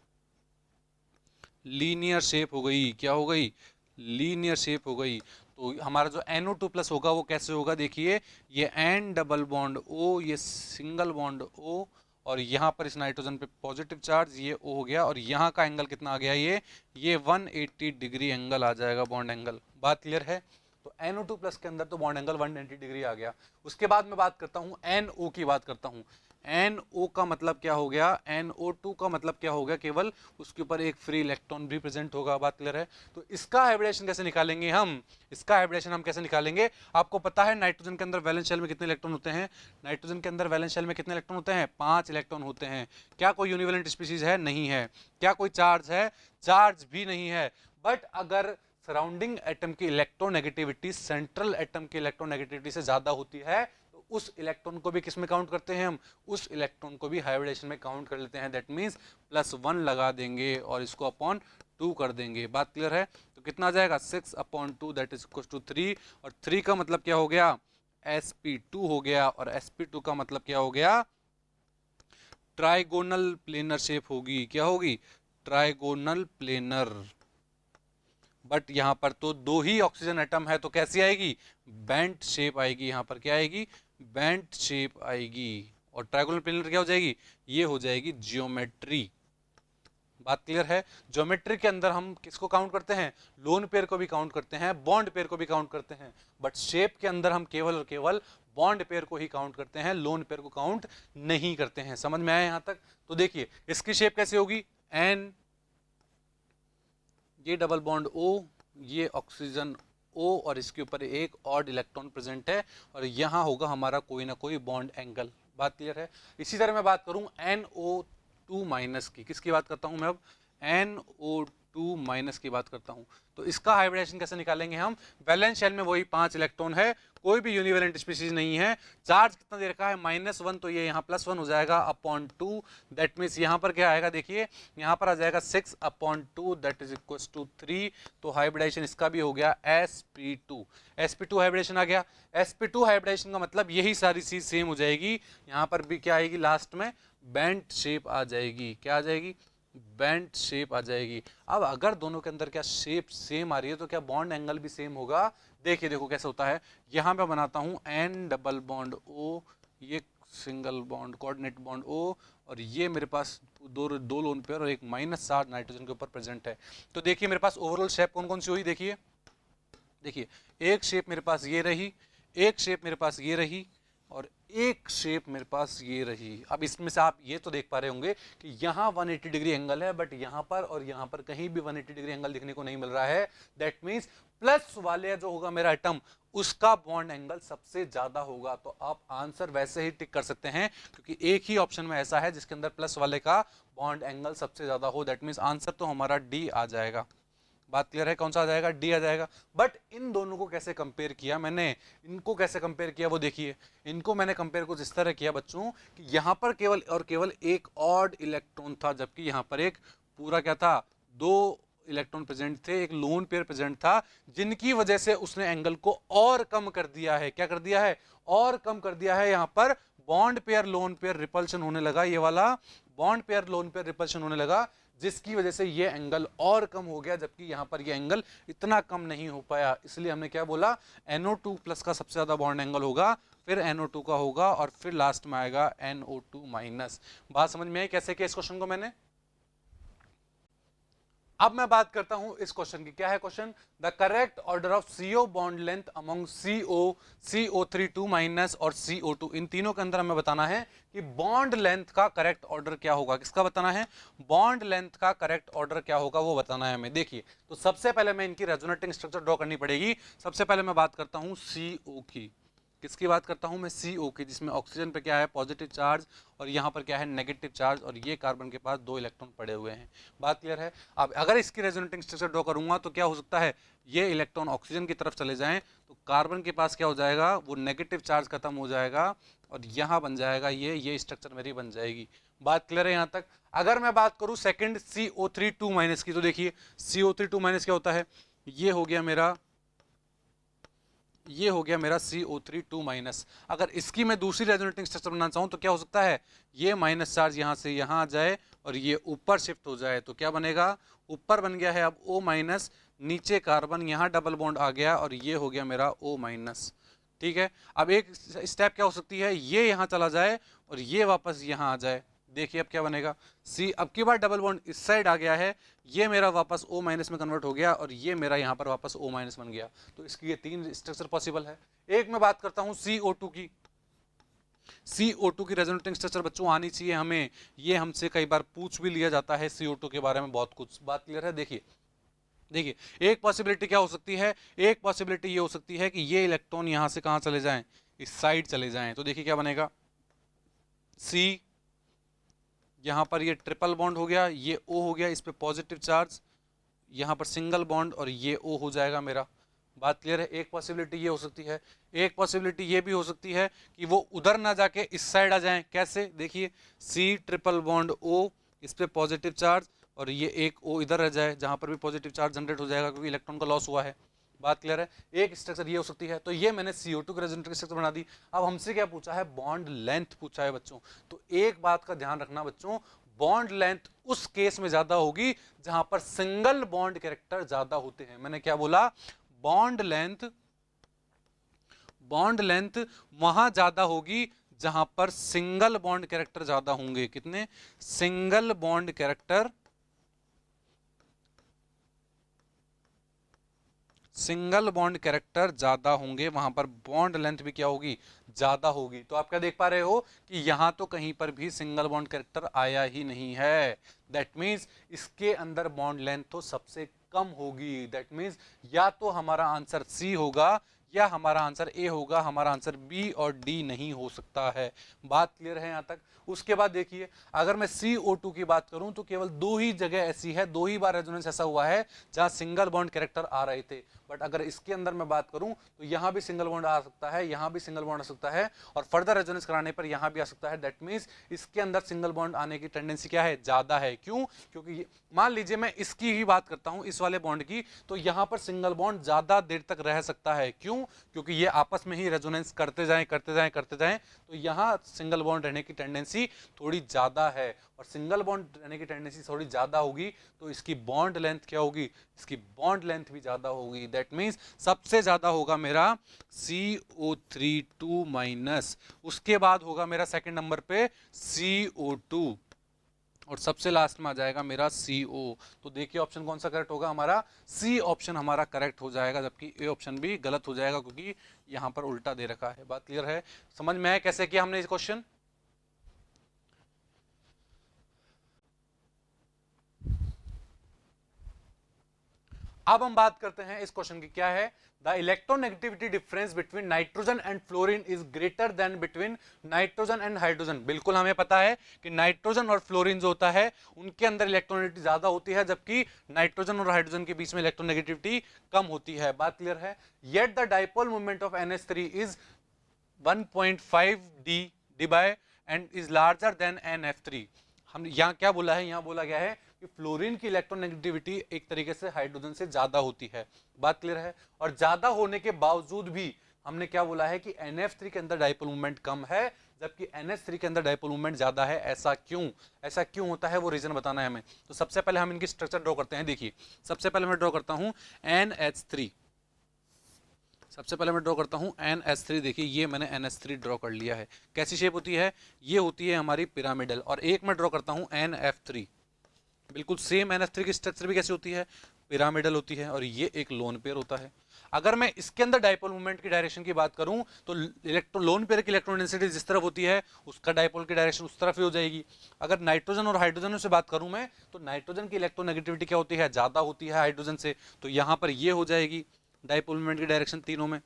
लीनियर शेप हो गई, क्या हो गई, लीनियर शेप हो गई। तो हमारा जो NO2 प्लस होगा वो कैसे होगा, देखिए ये N डबल बॉन्ड O, ये सिंगल बॉन्ड O, और यहाँ पर इस नाइट्रोजन पे पॉजिटिव चार्ज, ये O हो गया, और यहाँ का एंगल कितना आ गया, ये 180 डिग्री एंगल आ जाएगा, बॉन्ड एंगल। बात क्लियर है? तो NO2 प्लस के अंदर तो बॉन्ड एंगल 180 डिग्री आ गया। उसके बाद मैं बात करता हूँ NO की बात करता हूँ। NO का मतलब क्या हो गया, NO2 का मतलब क्या हो गया, केवल उसके ऊपर एक फ्री इलेक्ट्रॉन भी प्रेजेंट होगा। बात क्लियर है? तो इसका हाइब्रिडेशन कैसे निकालेंगे हम, इसका हाइब्रिडेशन हम कैसे निकालेंगे, आपको पता है नाइट्रोजन के अंदर वैलेंस शेल में कितने इलेक्ट्रॉन होते हैं, नाइट्रोजन के अंदर वैलेंस शेल में कितने इलेक्ट्रॉन होते हैं, 5 इलेक्ट्रॉन होते हैं। क्या कोई यूनिवैलेंट स्पीशीज है, नहीं है। क्या कोई चार्ज है, चार्ज भी नहीं है। बट अगर सराउंडिंग एटम की इलेक्ट्रोनेगेटिविटी सेंट्रल एटम की इलेक्ट्रोनेगेटिविटी से ज्यादा होती है, तो उस इलेक्ट्रॉन को भी किस में काउंट करते हैं हम, उस इलेक्ट्रॉन को भी हाइब्रिडेशन में काउंट कर लेते हैं। दैट मींस +1 लगा देंगे और इसको अपॉन 2 कर देंगे। बात क्लियर है? तो कितना आ जाएगा, 6/2 दैट इज इक्वल टू 3, और 3 का मतलब क्या हो गया, sp2 हो गया, और sp2 का मतलब क्या हो गया, ट्राइगोनल प्लेनर शेप होगी। क्या होगी, ट्राइगोनल प्लेनर। बट यहां पर तो 2 ही ऑक्सीजन एटम है, तो कैसी आएगी, बेंट शेप आएगी। यहां पर क्या आएगी, बेंट शेप आएगी। और ट्राइगोनल प्लेनर क्या हो जाएगी, ये हो जाएगी ज्योमेट्री। बात क्लियर है? ज्योमेट्री के अंदर हम किसको काउंट करते हैं, लोन पेयर को भी काउंट करते हैं, बॉन्ड पेयर को भी काउंट करते हैं, बट शेप के अंदर हम केवल और केवल बॉन्ड पेयर को ही काउंट करते हैं, लोन पेयर को काउंट नहीं करते हैं। समझ में आया यहां तक? तो देखिए इसकी शेप कैसे होगी, एन, ये डबल बॉन्ड O, ये ऑक्सीजन O, और इसके ऊपर एक ऑड इलेक्ट्रॉन प्रेजेंट है, और यहां होगा हमारा कोई ना कोई बॉन्ड एंगल। बात क्लियर है? इसी तरह मैं बात करूं NO2 माइनस की, किसकी बात करता हूं मैं अब, NO2 माइनस की बात करता हूं। तो इसका हाइब्रिडेशन कैसे निकालेंगे हम, वैलेंस शेल में वही 5 इलेक्ट्रॉन है, कोई भी यूनिवैलेंट स्पीशीज नहीं है, चार्ज कितना दे रखा है, -1, तो ये यहाँ +1 हो जाएगा अपॉन 2। दैट मीन्स यहाँ पर क्या आएगा, देखिए यहाँ पर आ जाएगा 6/2 दैट इज इक्वल टू 3। तो हाइब्रिडेशन इसका भी हो गया sp2, sp2 हाइब्रिडेशन आ गया। sp2 हाइब्रिडेशन का मतलब यही सारी चीज सेम हो जाएगी, यहाँ पर भी क्या आएगी, लास्ट में बेंट शेप आ जाएगी। क्या आ जाएगी, बेंट शेप आ जाएगी। अब अगर दोनों के अंदर क्या शेप सेम आ रही है, तो क्या बॉन्ड एंगल भी सेम होगा। देखिए देखो कैसे होता है, यहां पे बनाता हूं N डबल बॉन्ड O, ये single bond coordinate bond O, और ये मेरे पास दो लोन पेयर और एक -4 नाइट्रोजन के ऊपर प्रेजेंट है। तो देखिए मेरे पास ओवरऑल शेप कौन कौन सी हुई, देखिए देखिए एक शेप मेरे पास ये रही, एक शेप मेरे पास ये रही, और एक शेप मेरे पास ये रही। अब इसमें से आप ये तो देख पा रहे होंगे कि यहाँ 180 डिग्री एंगल है, बट यहाँ पर और यहाँ पर कहीं भी 180 डिग्री एंगल दिखने को नहीं मिल रहा है। दैट मीन्स प्लस वाले जो होगा मेरा एटम, उसका बॉन्ड एंगल सबसे ज्यादा होगा। तो आप आंसर वैसे ही टिक कर सकते हैं, क्योंकि एक ही ऑप्शन में ऐसा है जिसके अंदर प्लस वाले का बॉन्ड एंगल सबसे ज्यादा हो। दैट मीन्स आंसर तो हमारा डी आ जाएगा। बात क्लियर है, कौन सा आ जाएगा, डी आ जाएगा। बट इन दोनों को कैसे कंपेयर किया मैंने, इनको कैसे कंपेयर किया वो देखिए। इनको मैंने कंपेयर कुछ इस तरह किया बच्चों कि यहाँ पर केवल और केवल एक ऑड इलेक्ट्रॉन था, जबकि यहाँ पर एक पूरा क्या था, 2 इलेक्ट्रॉन प्रेजेंट थे, एक लोन पेयर प्रेजेंट था, जिनकी वजह से उसने एंगल को और कम कर दिया है। क्या कर दिया है? और कम कर दिया है। यहां पर bond pair lone pair repulsion होने लगा, ये वाला bond pair lone pair repulsion होने लगा, जिसकी वजह से ये एंगल और कम हो गया, जबकि यहां पर ये एंगल इतना कम नहीं हो पाया। इसलिए हमने क्या बोला, NO2 प्लस का सबसे ज्यादा बॉन्ड एंगल होगा, फिर NO2 का होगा, और फिर लास्ट में आएगा NO2 माइनस। बात समझ में आई कैसे किया इस क्वेश्चन को मैंने? अब मैं बात करता हूं इस क्वेश्चन की। क्या है question? The correct order of CO bond length among CO, CO3 2 minus और CO2, इन तीनों के अंदर हमें बताना है कि बॉन्ड लेंथ का करेक्ट ऑर्डर क्या होगा। किसका बताना है? बॉन्ड लेंथ का करेक्ट ऑर्डर क्या होगा वो बताना है हमें। देखिए, तो सबसे पहले मैं इनकी रेजोनेटिंग स्ट्रक्चर ड्रॉ करनी पड़ेगी। सबसे पहले मैं बात करता हूं CO की। किसकी बात करता हूं मैं? CO की, जिसमें ऑक्सीजन पे क्या है? पॉजिटिव चार्ज, और यहाँ पर क्या है? नेगेटिव चार्ज, और ये कार्बन के पास 2 इलेक्ट्रॉन पड़े हुए हैं। बात क्लियर है? अब अगर इसकी रेजोनेटिंग स्ट्रक्चर ड्रॉ करूंगा तो क्या हो सकता है? ये इलेक्ट्रॉन ऑक्सीजन की तरफ चले जाएं तो कार्बन के पास क्या हो जाएगा? वो नेगेटिव चार्ज खत्म हो जाएगा, और यहाँ बन जाएगा ये स्ट्रक्चर मेरी बन जाएगी। बात क्लियर है यहाँ तक? अगर मैं बात करूँ सेकेंड CO3 2 माइनस की, तो देखिए CO3 2 माइनस क्या होता है? ये हो गया मेरा CO3 2 माइनस। अगर इसकी मैं दूसरी रेजोनेटिंग स्ट्रक्चर बनाना चाहूँ तो क्या हो सकता है? ये माइनस चार्ज यहाँ से यहाँ आ जाए और ये ऊपर शिफ्ट हो जाए, तो क्या बनेगा? ऊपर बन गया है अब O माइनस, नीचे कार्बन, यहाँ डबल बॉन्ड आ गया, और ये हो गया मेरा O माइनस। ठीक है, अब एक स्टेप क्या हो सकती है? ये यहाँ चला जाए और ये वापस यहाँ आ जाए। देखिए अब क्या बनेगा? अब की बार डबल बॉन्ड इस साइड आ गया है, ये मेरा वापस O माइनस में कन्वर्ट हो गया, और ये मेरा यहाँ पर वापस O माइनस बन गया। तो इसकी ये 3 स्ट्रक्चर पॉसिबल है। एक मैं बात करता हूँ CO2 की। CO2 की रेजोनेटिंग स्ट्रक्चर बच्चों आनी चाहिए हमें, ये हमसे कई बार पूछ भी लिया जाता है CO2 के बारे में बहुत कुछ। बात क्लियर है? देखिए एक पॉसिबिलिटी क्या हो सकती है? एक पॉसिबिलिटी ये हो सकती है कि ये इलेक्ट्रॉन यहां से कहां चले जाएं? इस साइड चले जाएं। तो देखिए क्या बनेगा? C, यहां पर ये ट्रिपल बॉन्ड हो गया, ये O हो गया, इस पे पॉजिटिव चार्ज, यहां पर सिंगल बॉन्ड, और ये O हो जाएगा मेरा। बात क्लियर है? एक पॉसिबिलिटी ये हो सकती है। एक पॉसिबिलिटी ये भी हो सकती है कि वो उधर ना जाके इस साइड आ जाएं। कैसे? देखिए C ट्रिपल बॉन्ड O, इस पे पॉजिटिव चार्ज, और ये एक O इधर रह जाए, जहां पर भी पॉजिटिव चार्ज जनरेट हो जाएगा क्योंकि इलेक्ट्रॉन का लॉस हुआ है। बात क्लियर है? एक स्ट्रक्चर ये हो सकती है। तो ये मैंने CO2 की रेजोनेटिंग स्ट्रक्चर बना दी। अब हमसे क्या पूछा है? बॉन्ड लेंथ पूछा है बच्चों। तो एक बात का ध्यान रखना बच्चों, बॉन्ड लेंथ उस केस में ज्यादा होगी जहां पर सिंगल बॉन्ड कैरेक्टर ज्यादा होते हैं। मैंने क्या बोला? बॉन्ड लेंथ वहां ज्यादा होगी जहां पर सिंगल बॉन्ड कैरेक्टर ज्यादा होंगे। कितने? सिंगल बॉन्ड कैरेक्टर ज्यादा होंगे, वहां पर बॉन्ड लेंथ भी क्या होगी? ज्यादा होगी। तो आप क्या देख पा रहे हो कि यहां तो कहीं पर भी सिंगल बॉन्ड कैरेक्टर आया ही नहीं है। दैट मीन्स इसके अंदर बॉन्ड लेंथ तो सबसे कम होगी। दैट मीन्स या तो हमारा आंसर C होगा या हमारा आंसर A होगा, हमारा आंसर B और D नहीं हो सकता है। बात क्लियर है यहां तक? उसके बाद देखिए, अगर मैं CO2 की बात करूं तो केवल 2 ही जगह ऐसी है, 2 ही बार रेजोनेंस ऐसा हुआ है जहां सिंगल बॉन्ड कैरेक्टर आ रहे थे। बट अगर इसके अंदर मैं बात करूं तो यहां भी सिंगल बॉन्ड आ सकता है, यहां भी सिंगल बॉन्ड आ सकता है, और फर्दर रेजोनेंस कराने पर यहां भी आ सकता है। दैट मीन्स इसके अंदर सिंगल बॉन्ड आने की टेंडेंसी क्या है? ज्यादा है। क्यों? क्योंकि मान लीजिए मैं इसकी ही बात करता हूं, इस वाले बॉन्ड की, तो यहां पर सिंगल बॉन्ड ज्यादा देर तक रह सकता है। क्यों? क्योंकि ये आपस में ही रेजोनेंस करते जाएं, तो यहां सिंगल बॉन्ड रहने की टेंडेंसी थोड़ी ज्यादा है, और सिंगल बॉन्ड रहने की टेंडेंसी थोड़ी ज्यादा होगी तो इसकी बॉन्ड लेंथ क्या होगी? इसकी बॉन्ड लेंथ भी ज्यादा होगी। दैट मीन्स सबसे ज्यादा होगा मेरा CO3 2 माइनस, उसके बाद होगा मेरा सेकंड नंबर पे CO2, और सबसे लास्ट में आ जाएगा मेरा CO। तो देखिए ऑप्शन कौन सा करेक्ट होगा? हमारा C ऑप्शन हमारा करेक्ट हो जाएगा, जबकि A ऑप्शन भी गलत हो जाएगा क्योंकि यहां पर उल्टा दे रखा है। बात क्लियर है? समझ में आया कैसे किया हमने इस क्वेश्चन? अब हम बात करते हैं इस क्वेश्चन की। क्या है? The electronegativity difference between nitrogen and fluorine is greater than between nitrogen and hydrogen. बिल्कुल हमें पता है कि नाइट्रोजन और फ्लोरीन जो होता है उनके अंदर इलेक्ट्रोनेगेटिविटी ज्यादा होती है, जबकि नाइट्रोजन और हाइड्रोजन के बीच में इलेक्ट्रोनेगेटिविटी कम होती है। बात क्लियर है? Yet the dipole moment of NH3 is 1.5 d bye and is larger than NF3। हम यहाँ क्या बोला है? यहाँ बोला गया है कि फ्लोरीन की इलेक्ट्रोनेगेटिविटी एक तरीके से हाइड्रोजन से ज्यादा होती है। बात क्लियर है? और ज्यादा होने के बावजूद भी हमने क्या बोला है कि NF3 के अंदर डाइपोल मोमेंट कम है, जबकि NH3 के अंदर डाइपोल मोमेंट ज्यादा है। ऐसा क्यों होता है, वो रीजन बताना है हमें। तो सबसे पहले हम इनकी स्ट्रक्चर ड्रॉ करते हैं। देखिए, सबसे पहले मैं ड्रॉ करता हूं NH3। सबसे पहले मैं ड्रॉ करता हूं NH3। देखिए, ये मैंने NH3 ड्रॉ कर लिया है। कैसी शेप होती है? ये होती है हमारी पिरामिडल। और एक मैं ड्रॉ करता हूं NF3। बिल्कुल सेम NH3 की स्ट्रक्चर भी कैसी होती है? पिरामिडल होती है। और ये एक लोन पेयर होता है। अगर मैं इसके अंदर डाइपोल मोमेंट की डायरेक्शन की बात करूं तो लोन पेयर की इलेक्ट्रॉन डेंसिटी जिस तरफ होती है उसका डाइपोल की डायरेक्शन उस तरफ ही हो जाएगी। अगर नाइट्रोजन और हाइड्रोजन से बात करूं मैं, तो नाइट्रोजन की इलेक्ट्रोनेगेटिविटी क्या होती है? ज्यादा होती है हाइड्रोजन से। तो यहां पर ये हो जाएगी डाइपोल मोमेंट की डायरेक्शन तीनों में।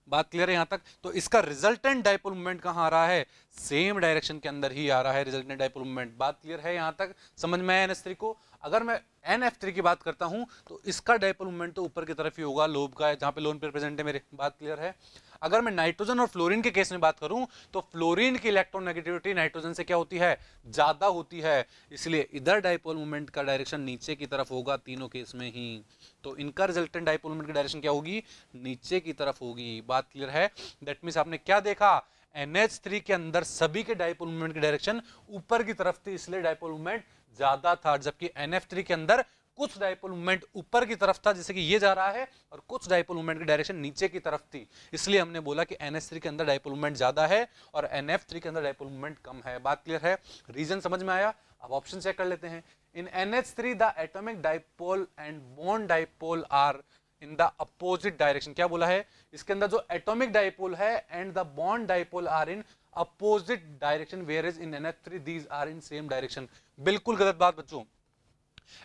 बात क्लियर है यहां तक? तो इसका रिजल्टेंट डाइपोल मोमेंट कहां आ रहा है? सेम डायरेक्शन के अंदर ही आ रहा है रिजल्टेंट डाइपोल मोमेंट। बात क्लियर है यहां तक? समझ में आया NH3 को? अगर मैं NF3 की बात करता हूं तो इसका डाइपोल मोमेंट तो ऊपर की तरफ ही होगा, लोब का है, जहां पे लोन पेयर प्रेजेंट है मेरे। बात क्लियर है? अगर मैं नाइट्रोजन और फ्लोरीन के केस में बात करूं तो फ्लोरीन की इलेक्ट्रोनेगेटिविटी नाइट्रोजन से क्या होती है? ज्यादा होती है। इसलिए इधर डाइपोल मोमेंट का डायरेक्शन नीचे की तरफ होगा तीनों केस में ही। तो इनका रिजल्टेंट डाइपोल मोमेंट की डायरेक्शन क्या होगी? नीचे की तरफ होगी। बात क्लियर है? दैट मींस आपने क्या देखा? NH3 के अंदर सभी के डाइपोल मोमेंट की डायरेक्शन ऊपर की तरफ थी, इसलिए डाइपोल मोमेंट ज्यादा था। जबकि NF3 के अंदर कुछ डाइपोल मोमेंट ऊपर की तरफ था, जैसे कि ये जा रहा है, और कुछ डाइपोल मोमेंट की डायरेक्शन नीचे की तरफ थी। इसलिए हमने बोला कि NH3 के अंदर डाइपोल मोमेंट ज्यादा है और NF3 के अंदर डाइपोल मोमेंट कम है। बात क्लियर है? रीजन समझ में आया? अब ऑप्शन चेक कर लेते हैं। In NH3 the atomic dipole and bond dipole are in the opposite direction. क्या बोला है? इसके अंदर जो एटॉमिक डाइपोल है and the bond dipole are in opposite direction, where is in NH3 these are in same direction. बिल्कुल गलत बात बच्चों।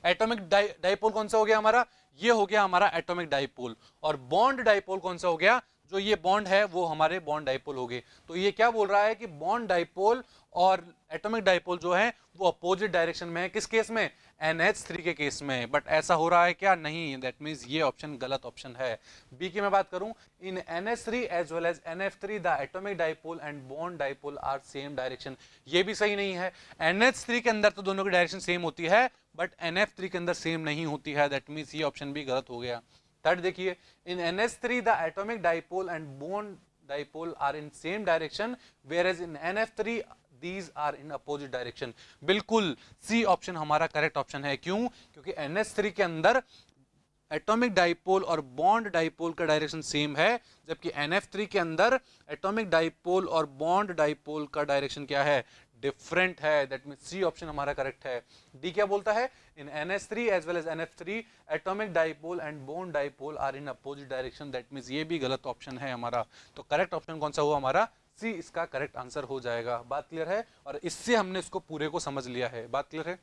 एटॉमिक डाइपोल कौन सा हो गया हमारा? ये हो गया हमारा एटॉमिक डाइपोल। और बॉन्ड डाइपोल कौन सा हो गया? जो ये बॉन्ड है वो हमारे बॉन्ड डाइपोल हो गए। तो ये क्या बोल रहा है कि बॉन्ड डाइपोल और एटॉमिक डाइपोल जो है वो अपोजिट डायरेक्शन में है। किस केस में? NH3 के केस में। बट ऐसा हो रहा है क्या? नहीं। दैट मींस ये ऑप्शन गलत ऑप्शन है। बी की मैं बात करूं, in NH3 as well as NF3 the atomic dipole and bond dipole are same direction. ये भी सही नहीं है। NH3 के अंदर तो दोनों की डायरेक्शन सेम होती है, बट NF3 के अंदर सेम नहीं होती है। दैट मींस ये ऑप्शन भी गलत हो गया। थर्ड देखिए, in NH3 the atomic dipole and bond dipole are in same direction, whereas in NF3 these are in opposite direction। बिल्कुल सी ऑप्शन हमारा करेक्ट ऑप्शन है। क्यों? क्योंकि NH3 के अंदर एटॉमिक डाइपोल और बॉन्ड डाइपोल का डायरेक्शन सेम है, जबकि NF3 के अंदर एटॉमिक डाइपोल और बॉन्ड डाइपोल का डायरेक्शन क्या है? डिफरेंट है। दैट मींस सी ऑप्शन हमारा करेक्ट है। डी क्या बोलता है? In NH3 as well as NF3 atomic dipole and bond dipole are in opposite direction. That means ये भी गलत ऑप्शन है हमारा। तो करेक्ट ऑप्शन कौन सा हुआ हमारा? सी इसका करेक्ट आंसर हो जाएगा। बात क्लियर है? और इससे हमने इसको पूरे को समझ लिया है। बात क्लियर है?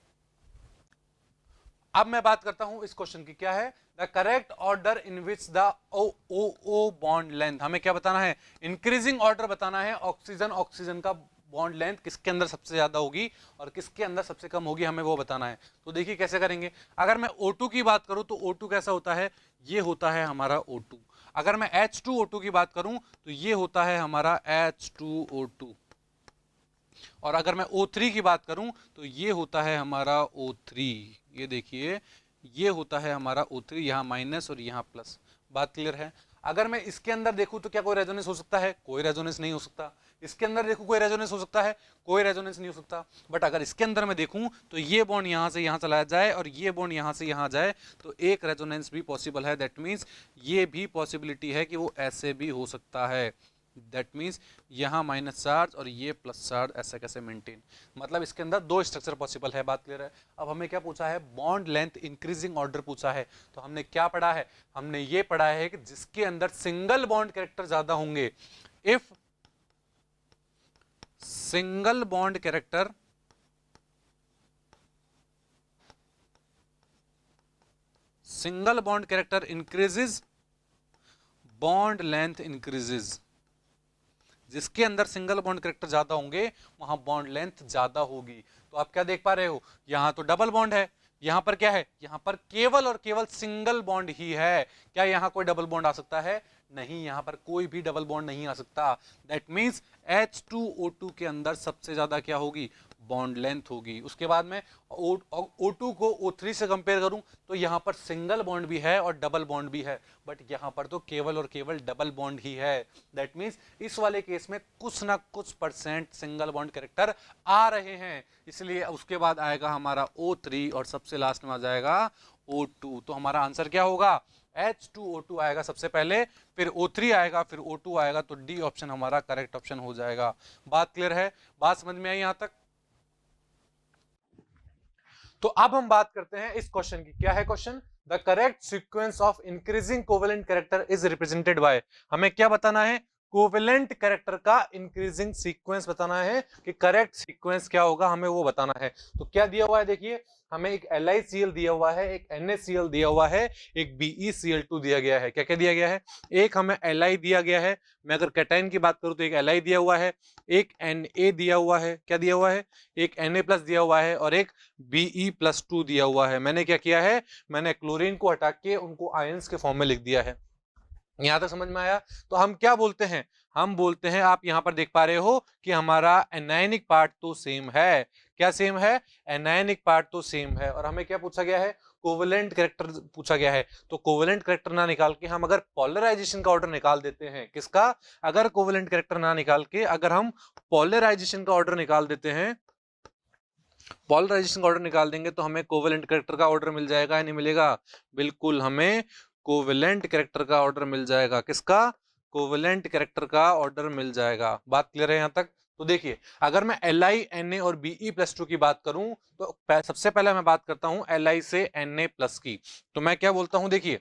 अब मैं बात करता हूं इस क्वेश्चन की। क्या है? The correct order in which the O bond length. हमें क्या बताना है? इंक्रीजिंग ऑर्डर बताना है। ऑक्सीजन का बॉन्ड लेंथ किसके अंदर सबसे ज्यादा होगी और किसके अंदर सबसे कम होगी, हमें वो बताना है। तो देखिए कैसे करेंगे। अगर मैं O2 की बात करूं तो O2 कैसा होता है? ये होता है हमारा O2। अगर मैं H2O2 की बात करूं तो ये होता है हमारा H2O2। और अगर मैं O3 की बात करूं तो ये होता है हमारा O3। ये देखिए, ये होता है हमारा O3, यहां माइनस और यहां प्लस। बात क्लियर है? अगर मैं इसके अंदर देखूं तो क्या कोई रेजोनेंस हो सकता है? कोई रेजोनेंस नहीं हो सकता। इसके अंदर देखूं कोई रेजोनेंस हो सकता है? कोई रेजोनेंस नहीं हो सकता। बट अगर इसके अंदर मैं देखूं तो ये बॉन्ड यहां से यहां चला जाए और ये बॉन्ड यहां से यहां जाए तो एक रेजोनेंस भी पॉसिबल है। दैट मींस ये भी पॉसिबिलिटी है कि वो ऐसे भी हो सकता है। दैट मीन्स यहाँ माइनस चार्ज और ये प्लस चार्ज, ऐसा कैसे मेंटेन। मतलब इसके अंदर दो स्ट्रक्चर पॉसिबल है। बात क्लियर है? अब हमें क्या पूछा है? बॉन्ड लेंथ इंक्रीजिंग ऑर्डर पूछा है। तो हमने क्या पढ़ा है? हमने ये पढ़ा है कि जिसके अंदर सिंगल बॉन्ड कैरेक्टर ज्यादा होंगे, if single bond character increases, bond length increases. जिसके अंदर सिंगल बॉन्ड कैरेक्टर ज्यादा होंगे वहां बॉन्ड लेंथ ज्यादा होगी। तो आप क्या देख पा रहे हो? यहां तो डबल बॉन्ड है, यहां पर क्या है? यहां पर केवल और केवल सिंगल बॉन्ड ही है। क्या यहां कोई डबल बॉन्ड आ सकता है? नहीं, यहां पर कोई भी डबल बॉन्ड नहीं आ सकता। दैट मींस H2O2 के अंदर सबसे ज्यादा क्या होगी? बॉन्ड लेंथ होगी। उसके बाद में O2 को O3 से कंपेयर करूं तो यहाँ पर सिंगल बॉन्ड भी है और डबल बॉन्ड भी है, बट यहाँ पर तो केवल और केवल डबल बॉन्ड ही है। दैट मीन्स इस वाले केस में कुछ ना कुछ % सिंगल बॉन्ड कैरेक्टर आ रहे हैं, इसलिए उसके बाद आएगा हमारा O3 और सबसे लास्ट में आ जाएगा O2। तो हमारा आंसर क्या होगा? H2O2 आएगा सबसे पहले, फिर O3 आएगा, फिर O2 आएगा। तो डी ऑप्शन हमारा करेक्ट ऑप्शन हो जाएगा। बात क्लियर है? बात समझ में आई यहां तक? तो अब हम बात करते हैं इस क्वेश्चन की। क्या है question? The correct sequence of increasing covalent character is represented by. हमें क्या बताना है? कोवेलेंट कैरेक्टर का इंक्रीजिंग सीक्वेंस बताना है, कि करेक्ट सीक्वेंस क्या होगा हमें वो बताना है। तो क्या दिया हुआ है देखिए, हमें एक LiCl दिया हुआ है, एक NaCl दिया हुआ है, एक BeCl2 दिया गया है। क्या क्या दिया गया है? एक हमें Li दिया गया है, मैं अगर कैटायन की बात करूं तो एक Li दिया हुआ है, एक Na दिया हुआ है, क्या दिया हुआ है? एक Na+ दिया हुआ है, और एक Be+2 दिया हुआ है। मैंने क्या किया है? मैंने क्लोरीन को हटा के उनको आयंस के फॉर्म में लिख दिया है। यहां तक समझ में आया? तो हम क्या बोलते हैं? हम बोलते हैं, आप यहां पर देख पा रहे हो कि हमारा एनायनिक पार्ट तो सेम है। क्या सेम है? एनायनिक पार्ट तो सेम है। और हमें क्या पूछा गया है? कोवेलेंट कैरेक्टर पूछा गया है। तो कोवेलेंट कैरेक्टर ना निकाल के हम अगर पोलराइजेशन का ऑर्डर निकाल देते हैं, किसका? अगर कोवेलेंट कैरेक्टर ना निकाल के अगर हम पोलराइजेशन का ऑर्डर निकाल देते हैं, पोलराइजेशन का ऑर्डर निकाल देंगे, तो हमें कोवेलेंट कैरेक्टर का ऑर्डर मिल जाएगा या नहीं मिलेगा? बिल्कुल, हमें कोवेलेंट कैरेक्टर का ऑर्डर मिल जाएगा। किसका? कोवेलेंट कैरेक्टर का ऑर्डर मिल जाएगा। बात क्लियर है यहां तक? तो देखिए, अगर मैं Li, Na और Be+2 की बात करूं तो सबसे पहले मैं बात करता हूं Li से Na+ की। तो मैं क्या बोलता हूं? देखिए,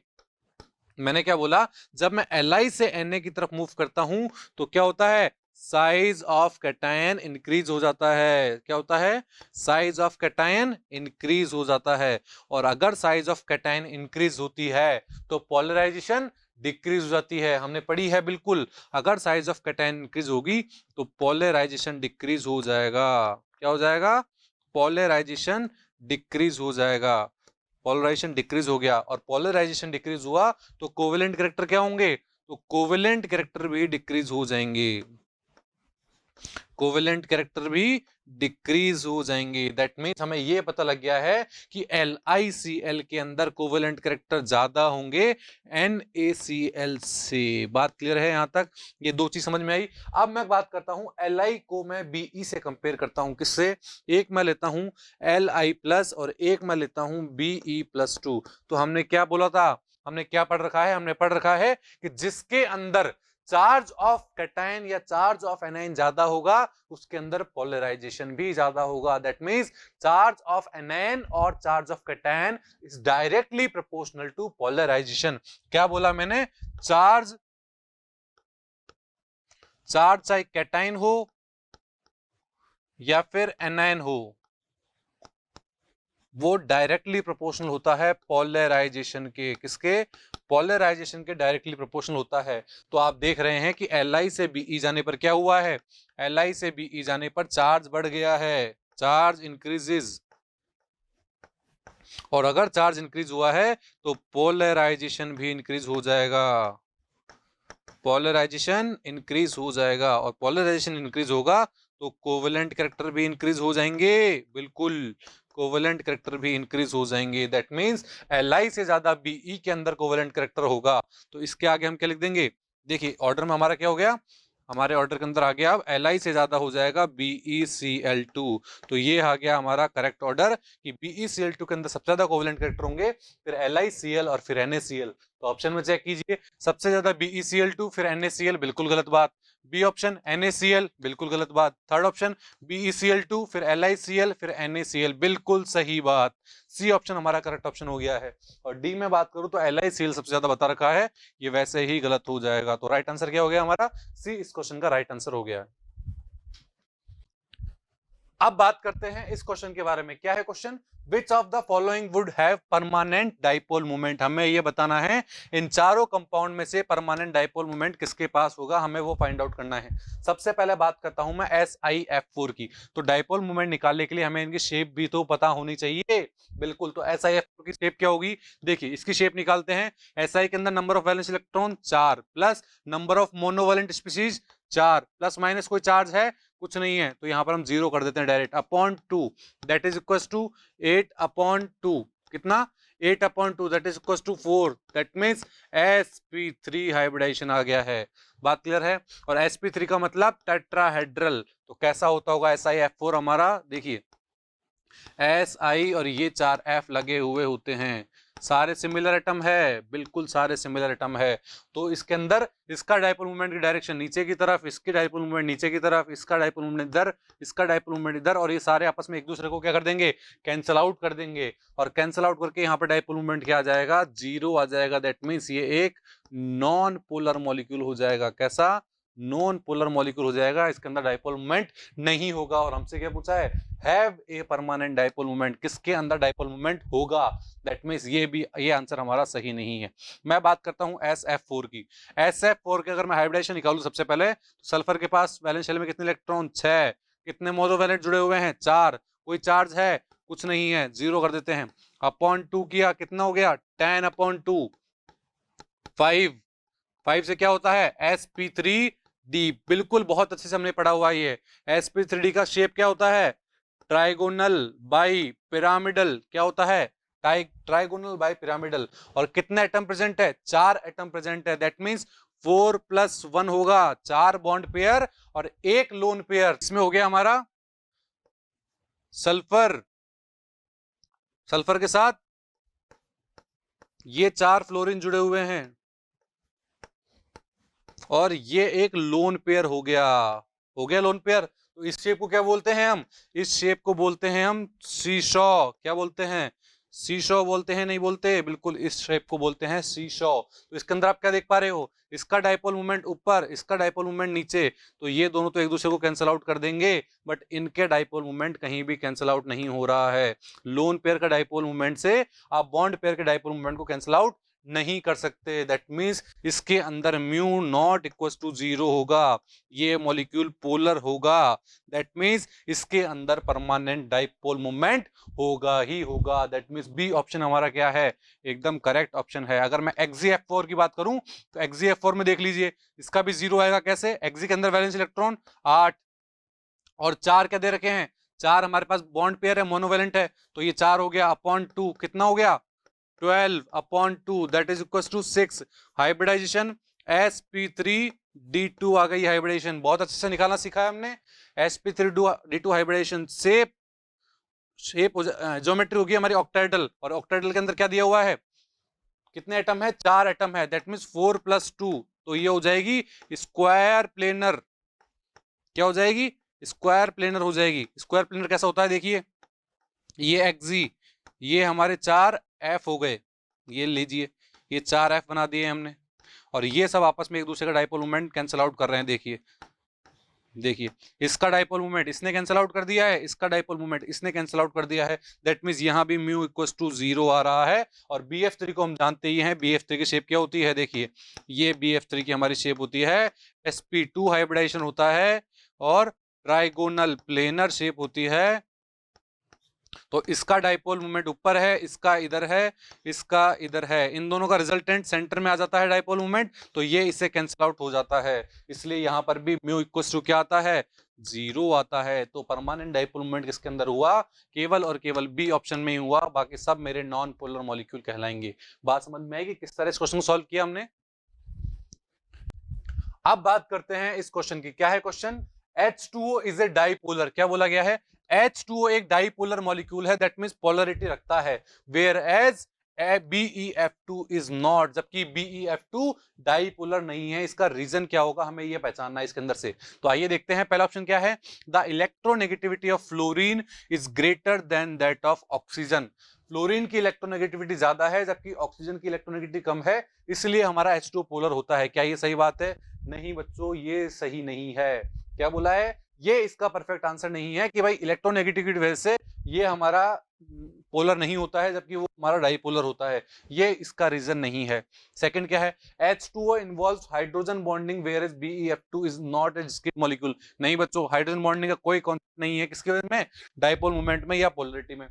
मैंने क्या बोला? जब मैं Li से Na की तरफ मूव करता हूं तो क्या होता है? साइज ऑफ कैटायन इंक्रीज हो जाता है। क्या होता है? साइज ऑफ कैटायन इंक्रीज हो जाता है। और अगर साइज ऑफ कैटायन इंक्रीज होती है तो पोलराइजेशन डिक्रीज हो जाती है। हमने पढ़ी है बिल्कुल, अगर साइज ऑफ कैटायन इंक्रीज होगी तो पोलराइजेशन डिक्रीज हो जाएगा। क्या हो जाएगा? पोलराइजेशन डिक्रीज हो जाएगा। पोलराइजेशन डिक्रीज हो गया, और पोलराइजेशन डिक्रीज हुआ तो कोवेलेंट कैरेक्टर क्या होंगे? तो कोवेलेंट कैरेक्टर भी डिक्रीज हो जाएंगे। कोवेलेंट कैरेक्टर भी डिक्रीज हो जाएंगे। दैट मीन्स हमें यह पता लग गया है कि LiCl के अंदर कोवेलेंट कैरेक्टर ज्यादा होंगे NaCl से। बात क्लियर है यहां तक? ये दो चीज समझ में आई। अब मैं बात करता हूं Li को मैं Be से कंपेयर करता हूं। किससे? एक मैं लेता हूं Li+ और एक मैं लेता हूं Be+2। तो हमने क्या बोला था? हमने क्या पढ़ रखा है? हमने पढ़ रखा है कि जिसके अंदर चार्ज ऑफ कैटायन या चार्ज ऑफ एनायन ज्यादा होगा उसके अंदर पोलराइजेशन भी ज्यादा होगा। That means charge of anion और charge of cation is directly proportional to polarisation. क्या बोला मैंने? चार्ज चाहे कैटायन हो या फिर एनायन हो, वो डायरेक्टली प्रोपोर्शनल होता है पोलराइजेशन के। किसके? पोलराइजेशन के डायरेक्टली प्रोपोर्शनल होता है। तो आप देख रहे हैं कि Li से Be जाने पर क्या हुआ है? Li से Be जाने पर चार्ज बढ़ गया है, चार्ज इंक्रीजेस। और अगर चार्ज इंक्रीज हुआ है तो पोलराइजेशन भी इंक्रीज हो जाएगा। पोलराइजेशन इंक्रीज हो जाएगा, और पोलराइजेशन इंक्रीज होगा तो कोवेलेंट कैरेक्टर भी इंक्रीज हो जाएंगे। बिल्कुल, कोवेलेंट कैरेक्टर भी इंक्रीज हो जाएंगे। दैट मींस Li से ज्यादा Be के अंदर कोवेलेंट कैरेक्टर होगा। तो इसके आगे हम क्या लिख देंगे? देखिए, ऑर्डर में हमारा क्या हो गया? हमारे ऑर्डर के अंदर आ गया, अब Li से ज्यादा हो जाएगा BeCl2। तो ये आ गया हमारा करेक्ट ऑर्डर कि BeCl2 के अंदर सबसे ज्यादा कोवेलेंट कैरेक्टर होंगे, फिर LiCl और फिर NaCl। तो ऑप्शन में चेक कीजिए, सबसे ज्यादा BeCl2 फिर NaCl, बिल्कुल गलत बात। बी ऑप्शन NaCl, बिल्कुल गलत बात। थर्ड ऑप्शन BeCl2 फिर LiCl फिर NaCl, बिल्कुल सही बात। सी ऑप्शन हमारा करेक्ट ऑप्शन हो गया है। और डी में बात करूं तो LiCl सबसे ज्यादा बता रखा है, ये वैसे ही गलत हो जाएगा। तो राइट आंसर क्या हो गया हमारा? सी इस क्वेश्चन का राइट आंसर हो गया। अब बात करते हैं इस क्वेश्चन के बारे में। क्या है question? Which of the following would have permanent dipole moment? हमें यह बताना है इन चारों कंपाउंड में से परमानेंट डाइपोल मोमेंट किसके पास होगा, हमें वो फाइंड आउट करना है। सबसे पहले बात करता हूं मैं SiF4 की। तो डाइपोल मोमेंट निकालने के लिए हमें इनकी शेप भी तो पता होनी चाहिए। बिल्कुल, तो SiF4 की शेप क्या होगी? देखिए, इसकी शेप निकालते हैं। Si के अंदर number of valence electron 4 plus number of monovalent species 4 plus minus कोई चार्ज है कुछ नहीं है, तो यहाँ पर हम 0 कर देते हैं direct, upon 2 that is equal to 8/2, कितना 8/2 that is equal to 4, that means sp3 hybridisation आ गया है। बात क्लियर है? और sp3 का मतलब टेट्राहेड्रल, तो कैसा होता होगा SiF4 हमारा, देखिए SI और ये 4 F लगे हुए होते हैं, सारे सिमिलर एटम है, बिल्कुल सारे सिमिलर एटम है, तो इसके अंदर इसका डाइपोल मोमेंट की डायरेक्शन नीचे की तरफ, इसकी डाइपोल मोमेंट नीचे की तरफ, इसका डाइपोल मोमेंट इधर, इसका डाइपोल मोमेंट इधर, और ये सारे आपस में एक दूसरे को क्या कर देंगे, कैंसिल आउट कर देंगे, और कैंसिल आउट करके यहाँ पर डाइपोल मोमेंट क्या आ जाएगा, 0 आ जाएगा। दैट मीन्स ये एक नॉन पोलर मॉलिक्यूल हो जाएगा, कैसा, नॉन पोलर मॉलिक्यूल हो जाएगा, इसके अंदर डाइपोल मोमेंट नहीं होगा। और हमसे क्या पूछा है, have a permanent dipole moment, किसके अंदर डाइपोल मोमेंट होगा, दैट मीन्स ये आंसर हमारा सही नहीं है। मैं बात करता हूं SF4 की। SF4 के अगर मैं हाइब्रिडाइजेशन निकालूं सबसे पहले, तो सल्फर के पास वैलेंस शेल में कितने इलेक्ट्रॉन, 6, कितने मोनोवैलेंट जुड़े हुए हैं, 4, कोई चार्ज है, कुछ नहीं है, 0 कर देते हैं, अपॉन 2 किया, कितना हो गया, 10/2, 5 से क्या होता है, sp3d, बिल्कुल बहुत अच्छे से हमने पढ़ा हुआ है ये। sp3d का शेप क्या होता है, ट्राइगोनल बाई पिरामिडल, क्या होता है, ट्राइगोनल बाई पिरामिडल, और कितने एटम प्रेजेंट है, 4 एटम प्रेजेंट है, दैट मींस 4+1 होगा, 4 बॉन्ड पेयर और 1 लोन पेयर। इसमें हो गया हमारा सल्फर, सल्फर के साथ ये 4 फ्लोरीन जुड़े हुए हैं, और ये एक लोन पेयर हो गया लोन पेयर। तो इस शेप को क्या बोलते हैं हम, इस शेप को बोलते हैं हम सीशॉ, क्या बोलते हैं, सीशॉ बोलते हैं, नहीं बोलते, बिल्कुल इस शेप को बोलते हैं सीशॉ। तो इसके अंदर आप क्या देख पा रहे हो, इसका डाइपोल मोमेंट ऊपर, इसका डाइपोल मोमेंट नीचे, तो ये दोनों तो एक दूसरे को कैंसिल आउट कर देंगे, बट इनके डाइपोल मोमेंट कहीं भी कैंसिल आउट नहीं हो रहा है। लोन पेयर का डाइपोल मोमेंट से आप बॉन्ड पेयर के डाइपोल मोमेंट को कैंसिल आउट नहीं कर सकते। दैट मींस इसके अंदर म्यू नॉट इक्वल टू 0 होगा, ये मॉलिक्यूल पोलर होगा, दैट मींस इसके अंदर परमानेंट डाइपोल मोमेंट होगा ही होगा। दैट मींस बी ऑप्शन हमारा क्या है, एकदम करेक्ट ऑप्शन है। अगर मैं XeF4 की बात करूं, तो XeF4 में देख लीजिए, इसका भी 0 आएगा, कैसे, Xe के अंदर वैलेंस इलेक्ट्रॉन 8 और 4 क्या दे रखे हैं, 4 हमारे पास बॉन्ड पेयर है, मोनोवेलेंट है, तो ये 4 हो गया, अपॉन 2 कितना हो गया, 12/2 that is equal to 6। Hybridisation sp3d2 आ गई हाइब्रिडेशन, बहुत अच्छे से निकालना सीखा है हमने। sp3d2 हाइब्रिडेशन, शेप ज्योमेट्री होगी हमारी ऑक्टाहेड्रल, और ऑक्टाहेड्रल के अंदर क्या दिया हुआ है, कितने एटम है, 4 एटम है, दैट मींस 4+2, तो ये हो जाएगी स्क्वायर प्लेनर, क्या हो जाएगी, स्क्वायर प्लेनर हो जाएगी। स्क्वायर प्लेनर कैसा होता है, देखिए ये Xe, ये हमारे 4 F हो गए, ये लीजिए ये 4 F बना दिए हमने, और ये सब आपस में एक दूसरे का डाइपोल मोमेंट कैंसिल आउट कर रहे हैं। देखिए इसका डाइपोल मोमेंट इसने कैंसिल आउट कर दिया है, इसका डाइपोल मोमेंट इसने कैंसिल आउट कर दिया है, दैट मींस यहां भी म्यू इक्वल्स टू 0 आ रहा है। और BF3 को हम जानते ही हैं, BF3 की शेप क्या होती है, देखिए ये BF3 की हमारी शेप होती है, sp2 हाइब्रिडाइजेशन होता है और ट्राइगोनल प्लेनर शेप होती है। तो इसका डाइपोल मोमेंट ऊपर है, इसका इधर है, इसका इधर है, इन दोनों का रिजल्टेंट सेंटर में आ जाता है डाइपोल मोमेंट, तो ये इससे कैंसिल आउट हो जाता है, इसलिए यहां पर भी म्यू इक्वल्स टू क्या आता है, 0 आता है। तो परमानेंट डाइपोल मोमेंट किसके अंदर हुआ, केवल और केवल बी ऑप्शन में ही हुआ, बाकी सब मेरे नॉन पोलर मॉलिक्यूल कहलाएंगे। बात समझ में आएगी किस तरह इस क्वेश्चन को सॉल्व किया हमने। अब बात करते हैं इस क्वेश्चन की, क्या है question, H2O is a dipolar, क्या बोला गया है, H2O एक डाइपोलर मॉलिक्यूल है, दैट मींस पोलरिटी रखता है, where as BeF2 is not, जबकि BeF2 डाइपोलर नहीं है। इसका रीजन क्या होगा, हमें यह पहचानना है इसके अंदर से। तो आइए देखते हैं, पहला ऑप्शन क्या है, the electronegativity of fluorine is greater than that of oxygen. Fluorine की इलेक्ट्रोनेगेटिविटी ज्यादा है जबकि ऑक्सीजन की इलेक्ट्रोनेगेटिविटी कम है, इसलिए हमारा H2O पोलर होता है। क्या ये सही बात है, नहीं बच्चों ये सही नहीं है। क्या बोला है, ये इसका परफेक्ट आंसर नहीं है कि भाई इलेक्ट्रोनेगेटिविटी की वजह से ये हमारा पोलर नहीं होता है जबकि वो हमारा डाइपोलर होता है, ये इसका रीजन नहीं है। सेकंड क्या है, H2O involves hydrogen bonding whereas BeF2 is not a discrete molecule. नहीं बच्चों, हाइड्रोजन बॉन्डिंग का कोई कॉन्सेप्ट नहीं है किसके में, डाइपोल मोमेंट में या पोलरिटी में।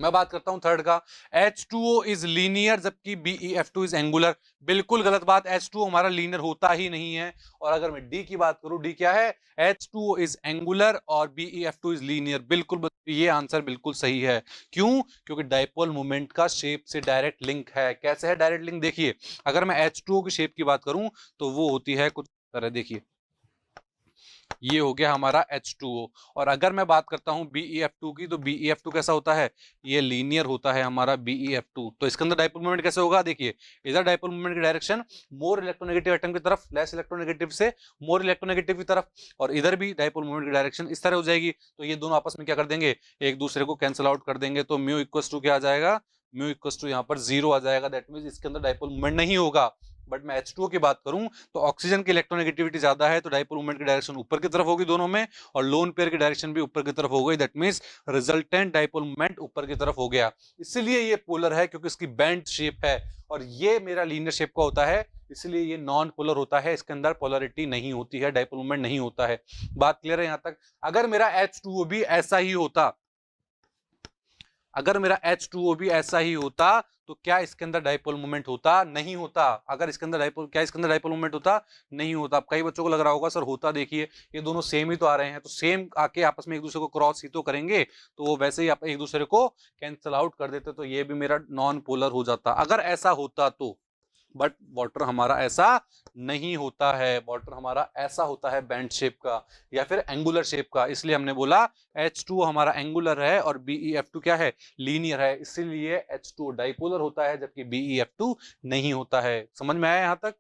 मैं बात करता हूं थर्ड का, H2O इज लीनियर जबकि BeF2 इज एंगुलर। बिल्कुल गलत बात, H2O हमारा लीनियर होता ही नहीं है। और अगर मैं D की बात करूं, D क्या है, H2O इज एंगुलर और BeF2 इज लीनियर। बिल्कुल ये आंसर बिल्कुल सही है। क्यों? क्योंकि डाइपोल मोमेंट का शेप से डायरेक्ट लिंक है। कैसे है डायरेक्ट लिंक? देखिए, अगर मैं H2O की शेप की बात करूं तो वो होती है कुछ तरह, देखिए ये हो गया हमारा H2O। और अगर मैं बात करता हूं BeF2 की, तो BeF2 कैसा होता है, ये लीनियर होता है हमारा BeF2। तो इसके अंदर डाइपोल मोमेंट कैसे होगा, देखिए इधर डाइपोल मोमेंट की डायरेक्शन मोर इलेक्ट्रोनेगेटिव एटम की तरफ, लेस इलेक्ट्रोनेगेटिव से मोर इलेक्ट्रोनेगेटिव की तरफ, और इधर भी डाइपोल मोमेंट की डायरेक्शन इस तरह हो जाएगी। तो ये दोनों आपस में क्या कर देंगे, एक दूसरे को कैंसिल आउट कर देंगे। तो म्यू इक्वल टू क्या आ जाएगा, म्यू इक्वल टू यहाँ पर 0 आ जाएगा। दैट मींस इसके अंदर डाइपोल मोमेंट नहीं होगा। बट मैं H2O की बात करूं तो ऑक्सीजन की इलेक्ट्रोनेगेटिविटी ज्यादा है, तो डाइपोल मोमेंट की डायरेक्शन ऊपर की तरफ होगी दोनों में, और लोन पेयर की डायरेक्शन भी ऊपर की तरफ हो गई। That means resultant dipole moment ऊपर की तरफ हो गया। इसीलिए ये पोलर है, क्योंकि इसकी बैंड शेप है, और ये मेरा लीनियर शेप का होता है, इसलिए ये नॉन पोलर होता है। इसके अंदर पोलरिटी नहीं होती है, डाइपोल मोमेंट नहीं होता है। बात क्लियर है यहां तक? अगर मेरा H2O भी ऐसा ही होता, अगर मेरा H2O भी ऐसा ही होता, तो क्या इसके अंदर डाइपोल मोमेंट होता? नहीं होता। अगर इसके अंदर डाइपोल, क्या इसके अंदर डाइपोल मोमेंट होता? नहीं होता। अब कई बच्चों को लग रहा होगा सर होता, देखिए ये दोनों सेम ही तो आ रहे हैं, तो सेम आके आपस में एक दूसरे को क्रॉस ही तो करेंगे, तो वो वैसे ही आप एक दूसरे को कैंसिल आउट कर देते, तो ये भी मेरा नॉन पोलर हो जाता अगर ऐसा होता तो। बट वाटर हमारा ऐसा नहीं होता है, वाटर हमारा ऐसा होता है बैंड शेप का या फिर एंगुलर शेप का। इसलिए हमने बोला H2O हमारा एंगुलर है और BeF2 क्या है, लीनियर है। इसीलिए H2O डाइपोलर होता है जबकि BeF2 नहीं होता है। समझ में आया यहां तक?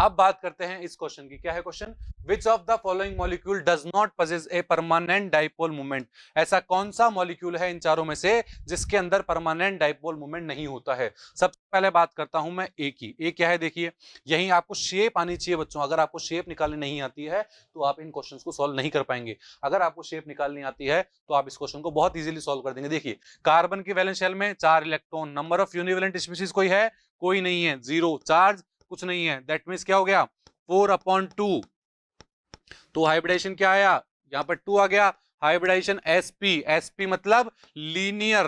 अब बात करते हैं इस क्वेश्चन की। क्या है question? Which of the following molecule does not possess a permanent dipole moment. ऐसा कौन सा मॉलिक्यूल है इन चारों में से जिसके अंदर परमानेंट डाइपोल मोमेंट नहीं होता है? सबसे पहले बात करता हूं मैं ए की। ए क्या है, देखिए यही आपको शेप आनी चाहिए बच्चों। अगर आपको शेप निकालनी नहीं आती है तो आप इन क्वेश्चंस को सॉल्व नहीं कर पाएंगे। अगर आपको शेप निकालनी आती है तो आप इस क्वेश्चन को बहुत इजीली सॉल्व कर देंगे। देखिए, कार्बन की वैलेंस शेल में 4 इलेक्ट्रॉन, नंबर ऑफ यूनिवेलेंट स्पीशीज कोई है? कोई नहीं है, 0, चार्ज कुछ नहीं है। दैट मीन्स क्या हो गया, 4/2। तो हाइब्रिडेशन क्या आया, यहां पर 2 आ गया। हाइब्रिडेशन sp, sp मतलब लीनियर।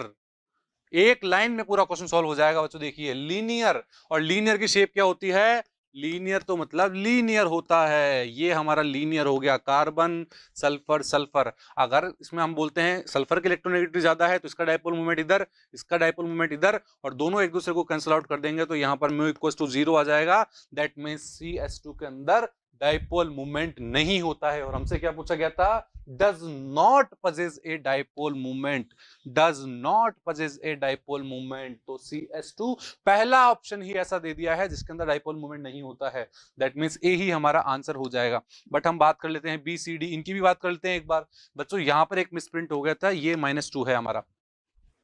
एक लाइन में पूरा क्वेश्चन सॉल्व हो जाएगा बच्चों। देखिए लीनियर, और लीनियर की शेप क्या होती है, लीनियर तो मतलब लीनियर होता है। ये हमारा लीनियर हो गया, कार्बन सल्फर सल्फर। अगर इसमें हम बोलते हैं सल्फर की इलेक्ट्रोनेगेटिविटी ज्यादा है तो इसका डाइपोल मोमेंट इधर, इसका डाइपोल मोमेंट इधर, और दोनों एक दूसरे को कैंसिल आउट कर देंगे, तो यहां पर म्यू इक्वल टू 0 आ जाएगा। दैट मींस CH2 के अंदर डाइपोल मोमेंट नहीं होता है। और हमसे क्या पूछा गया था, does not possess a dipole moment, does not possess a dipole moment. तो CH2 पहला ऑप्शन ही ऐसा दे दिया है जिसके अंदर डाइपोल मोमेंट नहीं होता है। दैट मींस ए ही हमारा आंसर हो जाएगा। बट हम बात कर लेते हैं बी सी डी, इनकी भी बात कर लेते हैं एक बार। बच्चों यहां पर एक मिसप्रिंट हो गया था, ये -2 है हमारा।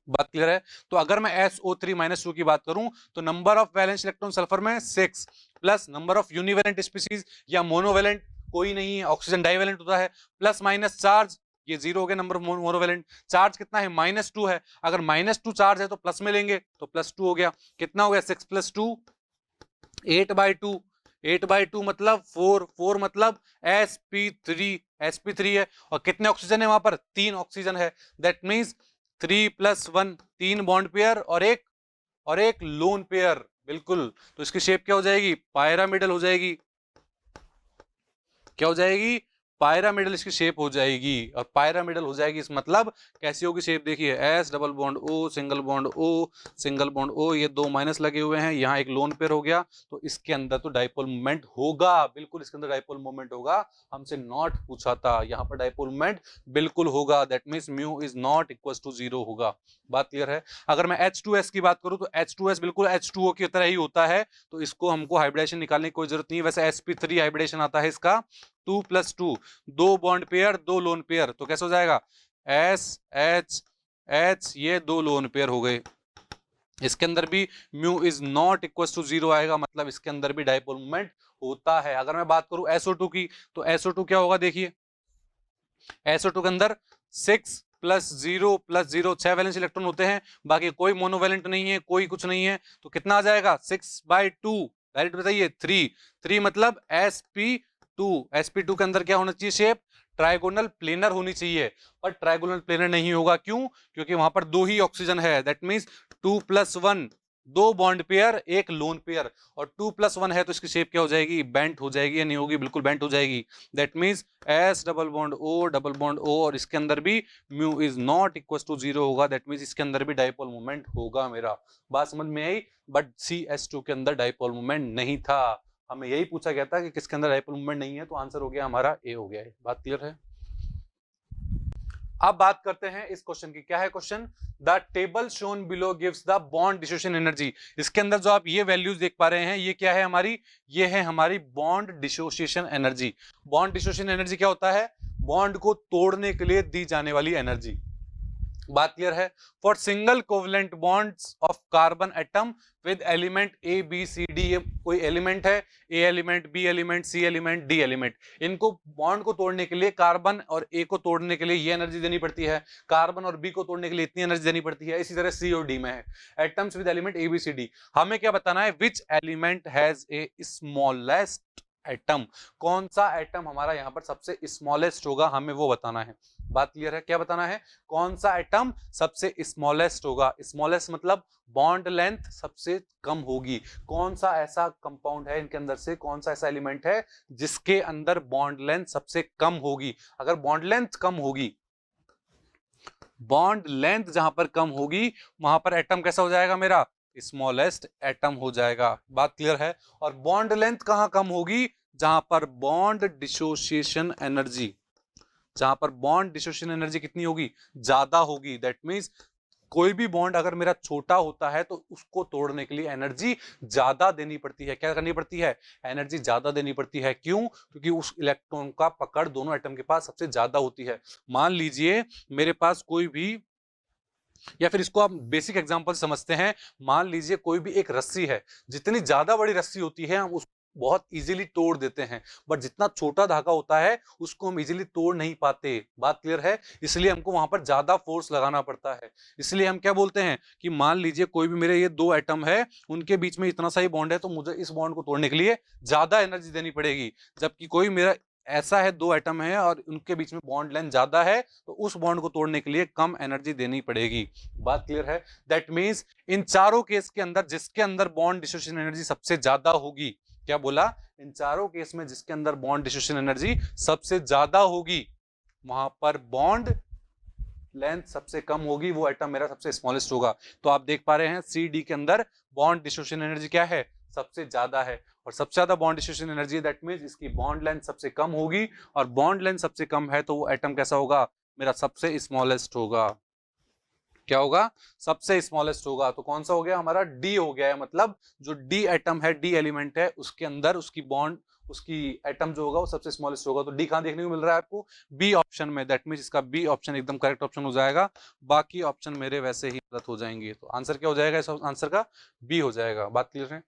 बात क्लियर है? तो अगर मैं SO3 - 2 की बात करूं तो number of valence electron sulphur में 6 प्लस नंबर ऑफ यूनिवेलेंट स्पीशीज या मोनोवेलेंट कोई नहीं है, ऑक्सीजन डाइवेलेंट होता है, प्लस माइनस चार्ज, ये 0 हो गया नंबर ऑफ मोनोवेलेंट। चार्ज कितना है, -2 है। अगर -2 चार्ज है तो प्लस में लेंगे तो +2 हो गया। कितना हो गया, 6 + 2 8/2। 8/2 मतलब 4, 4 मतलब sp3, sp3 है। और कितने ऑक्सीजन है वहां पर, 3 ऑक्सीजन है। दैट मीन्स 3 + 1, 3 बॉन्ड पेयर और एक लोन पेयर। बिल्कुल, तो इसकी शेप क्या हो जाएगी, पायरामिडल हो जाएगी। क्या हो जाएगी, पायरामिडल इसकी शेप हो जाएगी। और पायरामिडल हो जाएगी इस मतलब कैसी होगी शेप, देखिए S double bond O single bond O single bond O, ये 2 माइनस लगे हुए हैं, यहाँ एक लोन पेयर हो गया। तो इसके अंदर तो डाइपोल मोमेंट होगा, बिल्कुल इसके अंदर डाइपोल मोमेंट होगा। हमसे नॉट पूछा था, यहाँ पर डाइपोल मोमेंट बिल्कुल होगा। That means mu is not equal to 0 होगा। बात क्लियर है? अगर मैं H2S की बात करूं तो H2S बिल्कुल H2O की तरह ही होता है, तो इसको हमको हाइब्रिडेशन निकालने की कोई जरूरत नहीं है। वैसे sp3 हाइब्रिडेशन आता है इसका 2 + 2, 2 बॉन्ड पेयर 2 लोन पेयर, तो कैसे हो जाएगा SH, ये 2 लोन पेयर हो गए। इसके अंदर भी mu is not equal to 0 आएगा, मतलब इसके अंदर भी डाइपोल मोमेंट होता है। अगर मैं बात करूं SO2 की तो SO2 क्या होगा, देखिए SO2 के अंदर 6 + 0 + 0 6 वैलेंस इलेक्ट्रॉन होते हैं, बाकी कोई मोनोवैलेंट नहीं है, कोई कुछ नहीं है। तो कितना आ जाएगा, 6/2, डायरेक्ट बताइए 3 मतलब sp2। sp2 के अंदर क्या होना चाहिए शेप, ट्राइगोनल प्लेनर होनी चाहिए, पर ट्राइगोनल प्लेनर नहीं होगा। क्यों? क्योंकि वहां पर 2 ही ऑक्सीजन है। दैट मीन्स 2+1, 2 बॉन्ड पेयर, एक लोन पेयर, और 2+1 है तो इसकी शेप क्या हो जाएगी? बेंट हो जाएगी या नहीं होगी? बिल्कुल बेंट हो जाएगी। That means S double bond O, और इसके अंदर भी mu is not equal to 0 होगा। दैट मीन्स इसके अंदर भी डाइपोल मोमेंट होगा। मेरा बात समझ में आई? बट CH2 के अंदर डाइपोल मोमेंट नहीं था। हमें यही पूछा गया था कि किसके अंदर डाइपोल मोमेंट नहीं है, तो आंसर हो गया हमारा A हो गया है। बात क्लियर है? अब बात करते हैं इस क्वेश्चन की। क्या है question? The table shown below gives the bond dissociation energy. इसके अंदर जो आप ये वैल्यूज देख पा रहे हैं, ये क्या है हमारी? ये है हमारी bond dissociation energy. Bond dissociation energy क्या होता है? बॉन्ड को तोड़ने के लिए दी जाने वाली एनर्जी। बात क्लियर है? For single covalent bonds of carbon atom with element A B C D, ये कोई एलिमेंट है, A element, B element, C element, D element, इनको बॉन्ड को तोड़ने के लिए कार्बन और A को तोड़ने के लिए ये एनर्जी देनी पड़ती है, कार्बन और B को तोड़ने के लिए इतनी एनर्जी देनी पड़ती है। इसी तरह C और D में है। Atoms with element A B C D, हमें क्या बताना है? Which element has a smallest atom, कौन सा एटम हमारा यहां पर सबसे स्मॉलेस्ट होगा, हमें वो बताना है। बात क्लियर है? क्या बताना है? कौन सा एटम सबसे स्मॉलेस्ट होगा। स्मॉलेस्ट मतलब बॉन्ड लेंथ सबसे कम होगी। कौन सा ऐसा कंपाउंड है इनके अंदर से, कौन सा ऐसा एलिमेंट है जिसके अंदर बॉन्ड लेंथ सबसे कम होगी? अगर बॉन्ड लेंथ कम होगी, बॉन्ड लेंथ जहां पर कम होगी, वहां पर एटम कैसा हो जाएगा? मेरा स्मॉलेस्ट एटम हो जाएगा। बात क्लियर है? और बॉन्ड लेंथ कहां कम होगी? जहां पर बॉन्ड डिसोसिएशन एनर्जी, जहां पर बॉन्ड डिसोसिएशन एनर्जी कितनी होगी? ज्यादा होगी। दैट मींस कोई भी बॉन्ड अगर मेरा छोटा होता है तो उसको तोड़ने के लिए एनर्जी ज्यादा देनी पड़ती है। क्या करनी पड़ती है? एनर्जी ज्यादा देनी पड़ती है। क्यों? क्योंकि उस इलेक्ट्रॉन का पकड़ दोनों एटम के पास सबसे ज्यादा होती है। मान लीजिए मेरे पास कोई भी, या फिर इसको आप बेसिक एग्जांपल समझते हैं, मान लीजिए कोई भी एक रस्सी है, जितनी ज्यादा बड़ी रस्सी होती है हम उसको बहुत इजीली तोड़ देते हैं, बट जितना छोटा धागा होता है उसको हम इजीली तोड़ नहीं पाते। बात क्लियर है? इसलिए हमको वहां पर ज्यादा फोर्स लगाना पड़ता है। इसलिए हम क्या बोलते हैं कि मान लीजिए कोई भी मेरे ये 2 एटम है, उनके बीच में इतना सा ही बॉन्ड है, तो मुझे इस बॉन्ड को तोड़ने के लिए ज्यादा एनर्जी देनी पड़ेगी। जबकि कोई मेरा ऐसा है, 2 एटम है और उनके बीच में बॉन्ड लेंथ ज्यादा है, तो उस बॉन्ड को तोड़ने के लिए कम एनर्जी देनी पड़ेगी। बात क्लियर है? दैट मींस इन चारों केस के अंदर जिसके अंदर बॉन्ड डिसोसिएशन एनर्जी सबसे ज्यादा होगी, क्या बोला? इन चारों केस में जिसके अंदर बॉन्ड डिसोसिएशन एनर्जी सबसे ज्यादा होगी, वहां पर बॉन्ड लेंथ सबसे कम होगी, वो एटम मेरा सबसे स्मॉलेस्ट होगा। तो आप देख पा रहे हैं सी डी के अंदर बॉन्ड डिसोसिएशन एनर्जी क्या है? सबसे ज्यादा है, और सबसे ज्यादा bond dissociation energy, that means इसकी बॉन्ड लेंथ सबसे कम होगी, और बॉन्ड लेंथ सबसे कम है तो वो एटम कैसा होगा? मेरा सबसे स्मॉलेस्ट होगा। क्या होगा? सबसे स्मॉलेस्ट होगा। तो कौन सा हो गया? हमारा डी हो गया है। मतलब जो डी एटम है, डी एलिमेंट है, उसके अंदर उसकी बॉन्ड, उसकी एटम जो होगा वो सबसे स्मॉलेस्ट होगा। तो डी कहां देखने को मिल रहा है आपको? बी ऑप्शन में। दैट मींस इसका बी ऑप्शन एकदम करेक्ट ऑप्शन हो जाएगा। बाकी ऑप्शन मेरे वैसे ही गलत हो जाएंगे। तो आंसर क्या हो जाएगा? इस आंसर का बी हो जाएगा। बात क्लियर है?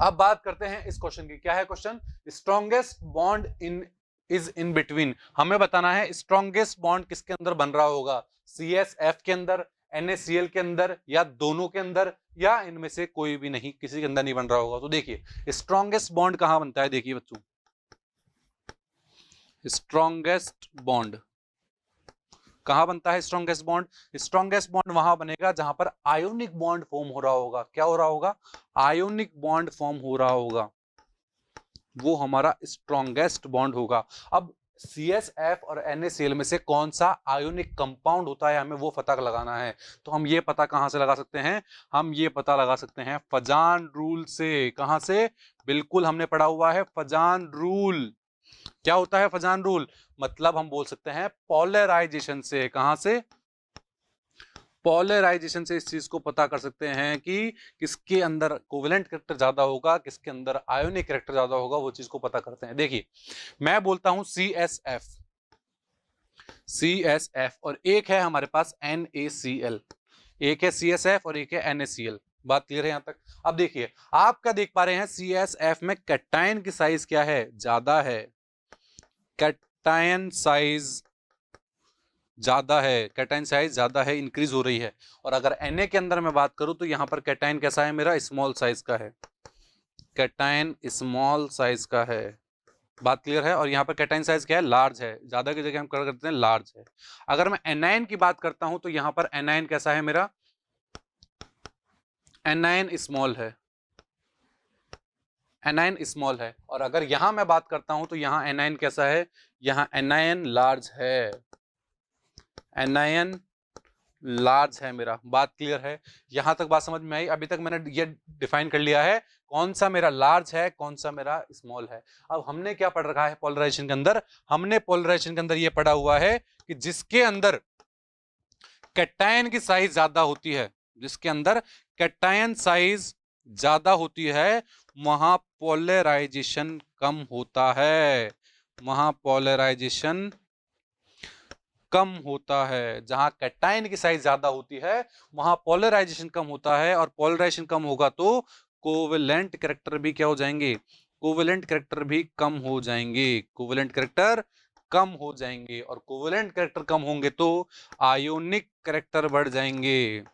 अब बात करते हैं इस क्वेश्चन की। क्या है question? Strongest bond in is in between. हमें बताना है स्ट्रॉन्गेस्ट बॉन्ड किसके अंदर बन रहा होगा? CSF के अंदर, NaCl के अंदर, या दोनों के अंदर, या इनमें से कोई भी नहीं, किसी के अंदर नहीं बन रहा होगा। तो देखिए स्ट्रॉन्गेस्ट बॉन्ड कहां बनता है? देखिए बच्चों, स्ट्रॉन्गेस्ट बॉन्ड कहां बनता है? स्ट्रॉन्गेस्ट बॉन्ड, स्ट्रॉन्गेस्ट बॉन्ड वहां बनेगा जहां पर आयोनिक बॉन्ड फॉर्म हो रहा होगा। क्या हो रहा होगा? आयोनिक बॉन्ड फॉर्म हो रहा होगा, वो हमारा स्ट्रॉन्गेस्ट बॉन्ड होगा। अब CSF और NaCl में से कौन सा आयोनिक कंपाउंड होता है, हमें वो पता लगाना है। तो हम ये पता कहां से लगा सकते हैं? हम ये पता लगा सकते हैं फजान रूल से। कहां से? बिल्कुल हमने पढ़ा हुआ है फजान रूल। क्या होता है फजान रूल? मतलब हम बोल सकते हैं पोलराइजेशन से। कहां से? पोलराइजेशन से इस चीज को पता कर सकते हैं कि किसके अंदर कोवेलेंट कैरेक्टर ज्यादा होगा, किसके अंदर आयोनिक कैरेक्टर ज्यादा होगा, वो चीज को पता करते हैं। देखिए मैं बोलता हूं CSF, और एक है हमारे पास NaCl। एक है CSF और एक है NaCl। बात क्लियर है यहां तक? अब देखिए आप क्या देख पा रहे हैं? CSF में कैटायन की साइज क्या है? ज्यादा है। कैटायन साइज ज्यादा है, कैटायन साइज ज्यादा है, इंक्रीज हो रही है। और अगर Na के अंदर मैं बात करूं तो यहां पर कैटायन कैसा है? मेरा स्मॉल साइज का है। कैटायन स्मॉल साइज का है। बात क्लियर है। और यहाँ पर कैटाइन साइज क्या है, लार्ज है, ज्यादा की जगह हम कर करते हैं लार्ज है। अगर मैं एनायन की बात करता हूं तो यहाँ पर एनायन कैसा है मेरा, एनायन स्मॉल है, एनायन स्मॉल है। और अगर यहां मैं बात करता हूं तो यहाँ एनायन कैसा है, यहाँ एनायन लार्ज है, एनायन लार्ज है मेरा। बात क्लियर है, यहां तक बात समझ में आई। अभी तक मैंने ये डिफाइन कर लिया है कौन सा मेरा लार्ज है, कौन सा मेरा स्मॉल है। अब हमने क्या पढ़ रखा है पोलराइजेशन के अंदर, हमने पोलराइजेशन के अंदर ये पढ़ा हुआ है कि जिसके अंदर कैटायन की साइज ज्यादा होती है, जिसके अंदर कैटायन साइज ज्यादा होती है, वहां पोलराइजेशन कम होता है, वहां पोलराइजेशन कम होता है। जहां कैटायन की साइज ज्यादा होती है वहां पोलराइजेशन कम होता है, और पोलराइजेशन कम होगा तो कोवेलेंट कैरेक्टर भी क्या हो जाएंगे, कोवेलेंट कैरेक्टर भी कम हो जाएंगे, कोवेलेंट कैरेक्टर कम हो जाएंगे। और कोवेलेंट कैरेक्टर कम होंगे तो आयोनिक कैरेक्टर बढ़ जाएंगे,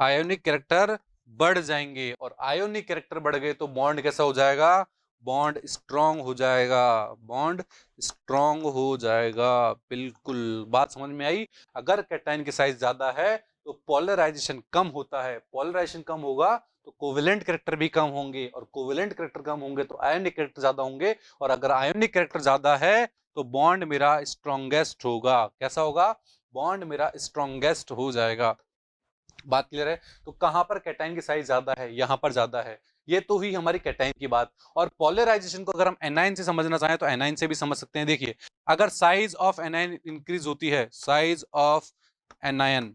आयोनिक कैरेक्टर बढ़ जाएंगे। और आयोनिक कैरेक्टर बढ़ गए तो बॉन्ड कैसा हो जाएगा, बॉन्ड स्ट्रांग हो जाएगा, बॉन्ड स्ट्रांग हो जाएगा। बिल्कुल बात समझ में आई। अगर कैटायन की साइज ज्यादा है तो पोलराइजेशन कम होता है, पोलराइजेशन कम होगा तो कोवेलेंट कैरेक्टर भी कम होंगे, और कोवेलेंट कैरेक्टर कम होंगे तो आयोनिक कैरेक्टर ज्यादा होंगे। और अगर आयोनिक कैरेक्टर ज्यादा है तो बॉन्ड मेरा स्ट्रॉन्गेस्ट होगा, कैसा होगा, बॉन्ड मेरा स्ट्रॉन्गेस्ट हो जाएगा। बात क्लियर है। तो कहां पर कैटायन की साइज ज्यादा है, यहां पर ज्यादा है। ये तो हुई हमारी कैटायन की बात। और पोलराइजेशन को अगर हम एनायन से समझना चाहें तो एनायन से भी समझ सकते हैं। देखिए अगर साइज ऑफ एनायन इंक्रीज होती है, साइज ऑफ एनायन,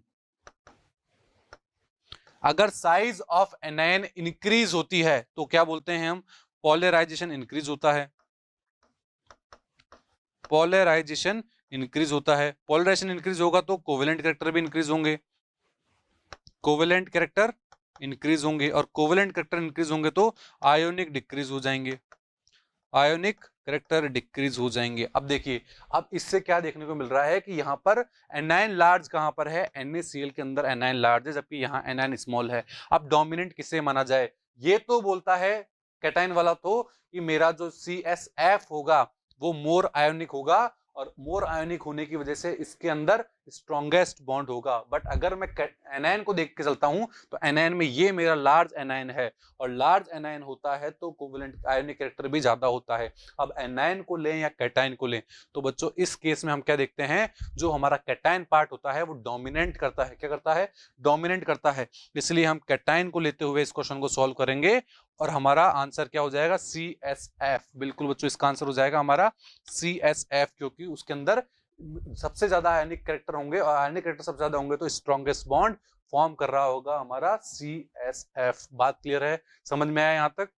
अगर साइज ऑफ एनायन इंक्रीज होती है तो क्या बोलते हैं हम, पोलराइजेशन इंक्रीज होता है, पोलराइजेशन इंक्रीज होता है। पोलराइजेशन इंक्रीज होगा तो कोवेलेंट कैरेक्टर भी इंक्रीज होंगे, कोवेलेंट कैरेक्टर इंक्रीज होंगे, और कोवेलेंट कैरेक्टर इंक्रीज होंगे तो आयोनिक डिक्रीज हो जाएंगे, आयोनिक कैरेक्टर डिक्रीज हो जाएंगे। अब देखिए अब इससे क्या देखने को मिल रहा है कि यहाँ पर एनायन लार्ज कहां पर है, NaCl के अंदर एनायन लार्ज है, जबकि यहाँ एनायन स्मॉल है। अब डोमिनेंट किसे माना जाए, ये तो बोलता है कैटायन वाला तो कि मेरा जो CSF होगा वो मोर आयोनिक होगा, और मोर आयोनिक होने की वजह से इसके अंदर स्ट्रॉन्गेस्ट बॉन्ड होगा। बट अगर मैं एनायन को देख के चलता हूं तो एनायन में ये मेरा लार्ज एनायन है, और लार्ज एनायन होता है तो कोवेलेंट आयोनिक कैरेक्टर भी ज्यादा होता है। अब एनायन को लें या कैटायन को लें तो बच्चों इस केस में हम क्या देखते हैं, जो हमारा कैटायन पार्ट होता है वो डोमिनेंट करता है, क्या करता है, डोमिनेंट करता है। इसलिए हम कैटायन को लेते हुए इस क्वेश्चन को सॉल्व करेंगे, और हमारा आंसर क्या हो जाएगा, CSF। बिल्कुल बच्चों इसका आंसर हो जाएगा हमारा CSF, क्योंकि उसके अंदर सबसे ज्यादा आयनिक कैरेक्टर होंगे, और आयनिक कैरेक्टर सबसे ज्यादा होंगे तो स्ट्रॉन्गेस्ट बॉन्ड फॉर्म कर रहा होगा हमारा CSF। बात क्लियर है, समझ में आया यहां तक।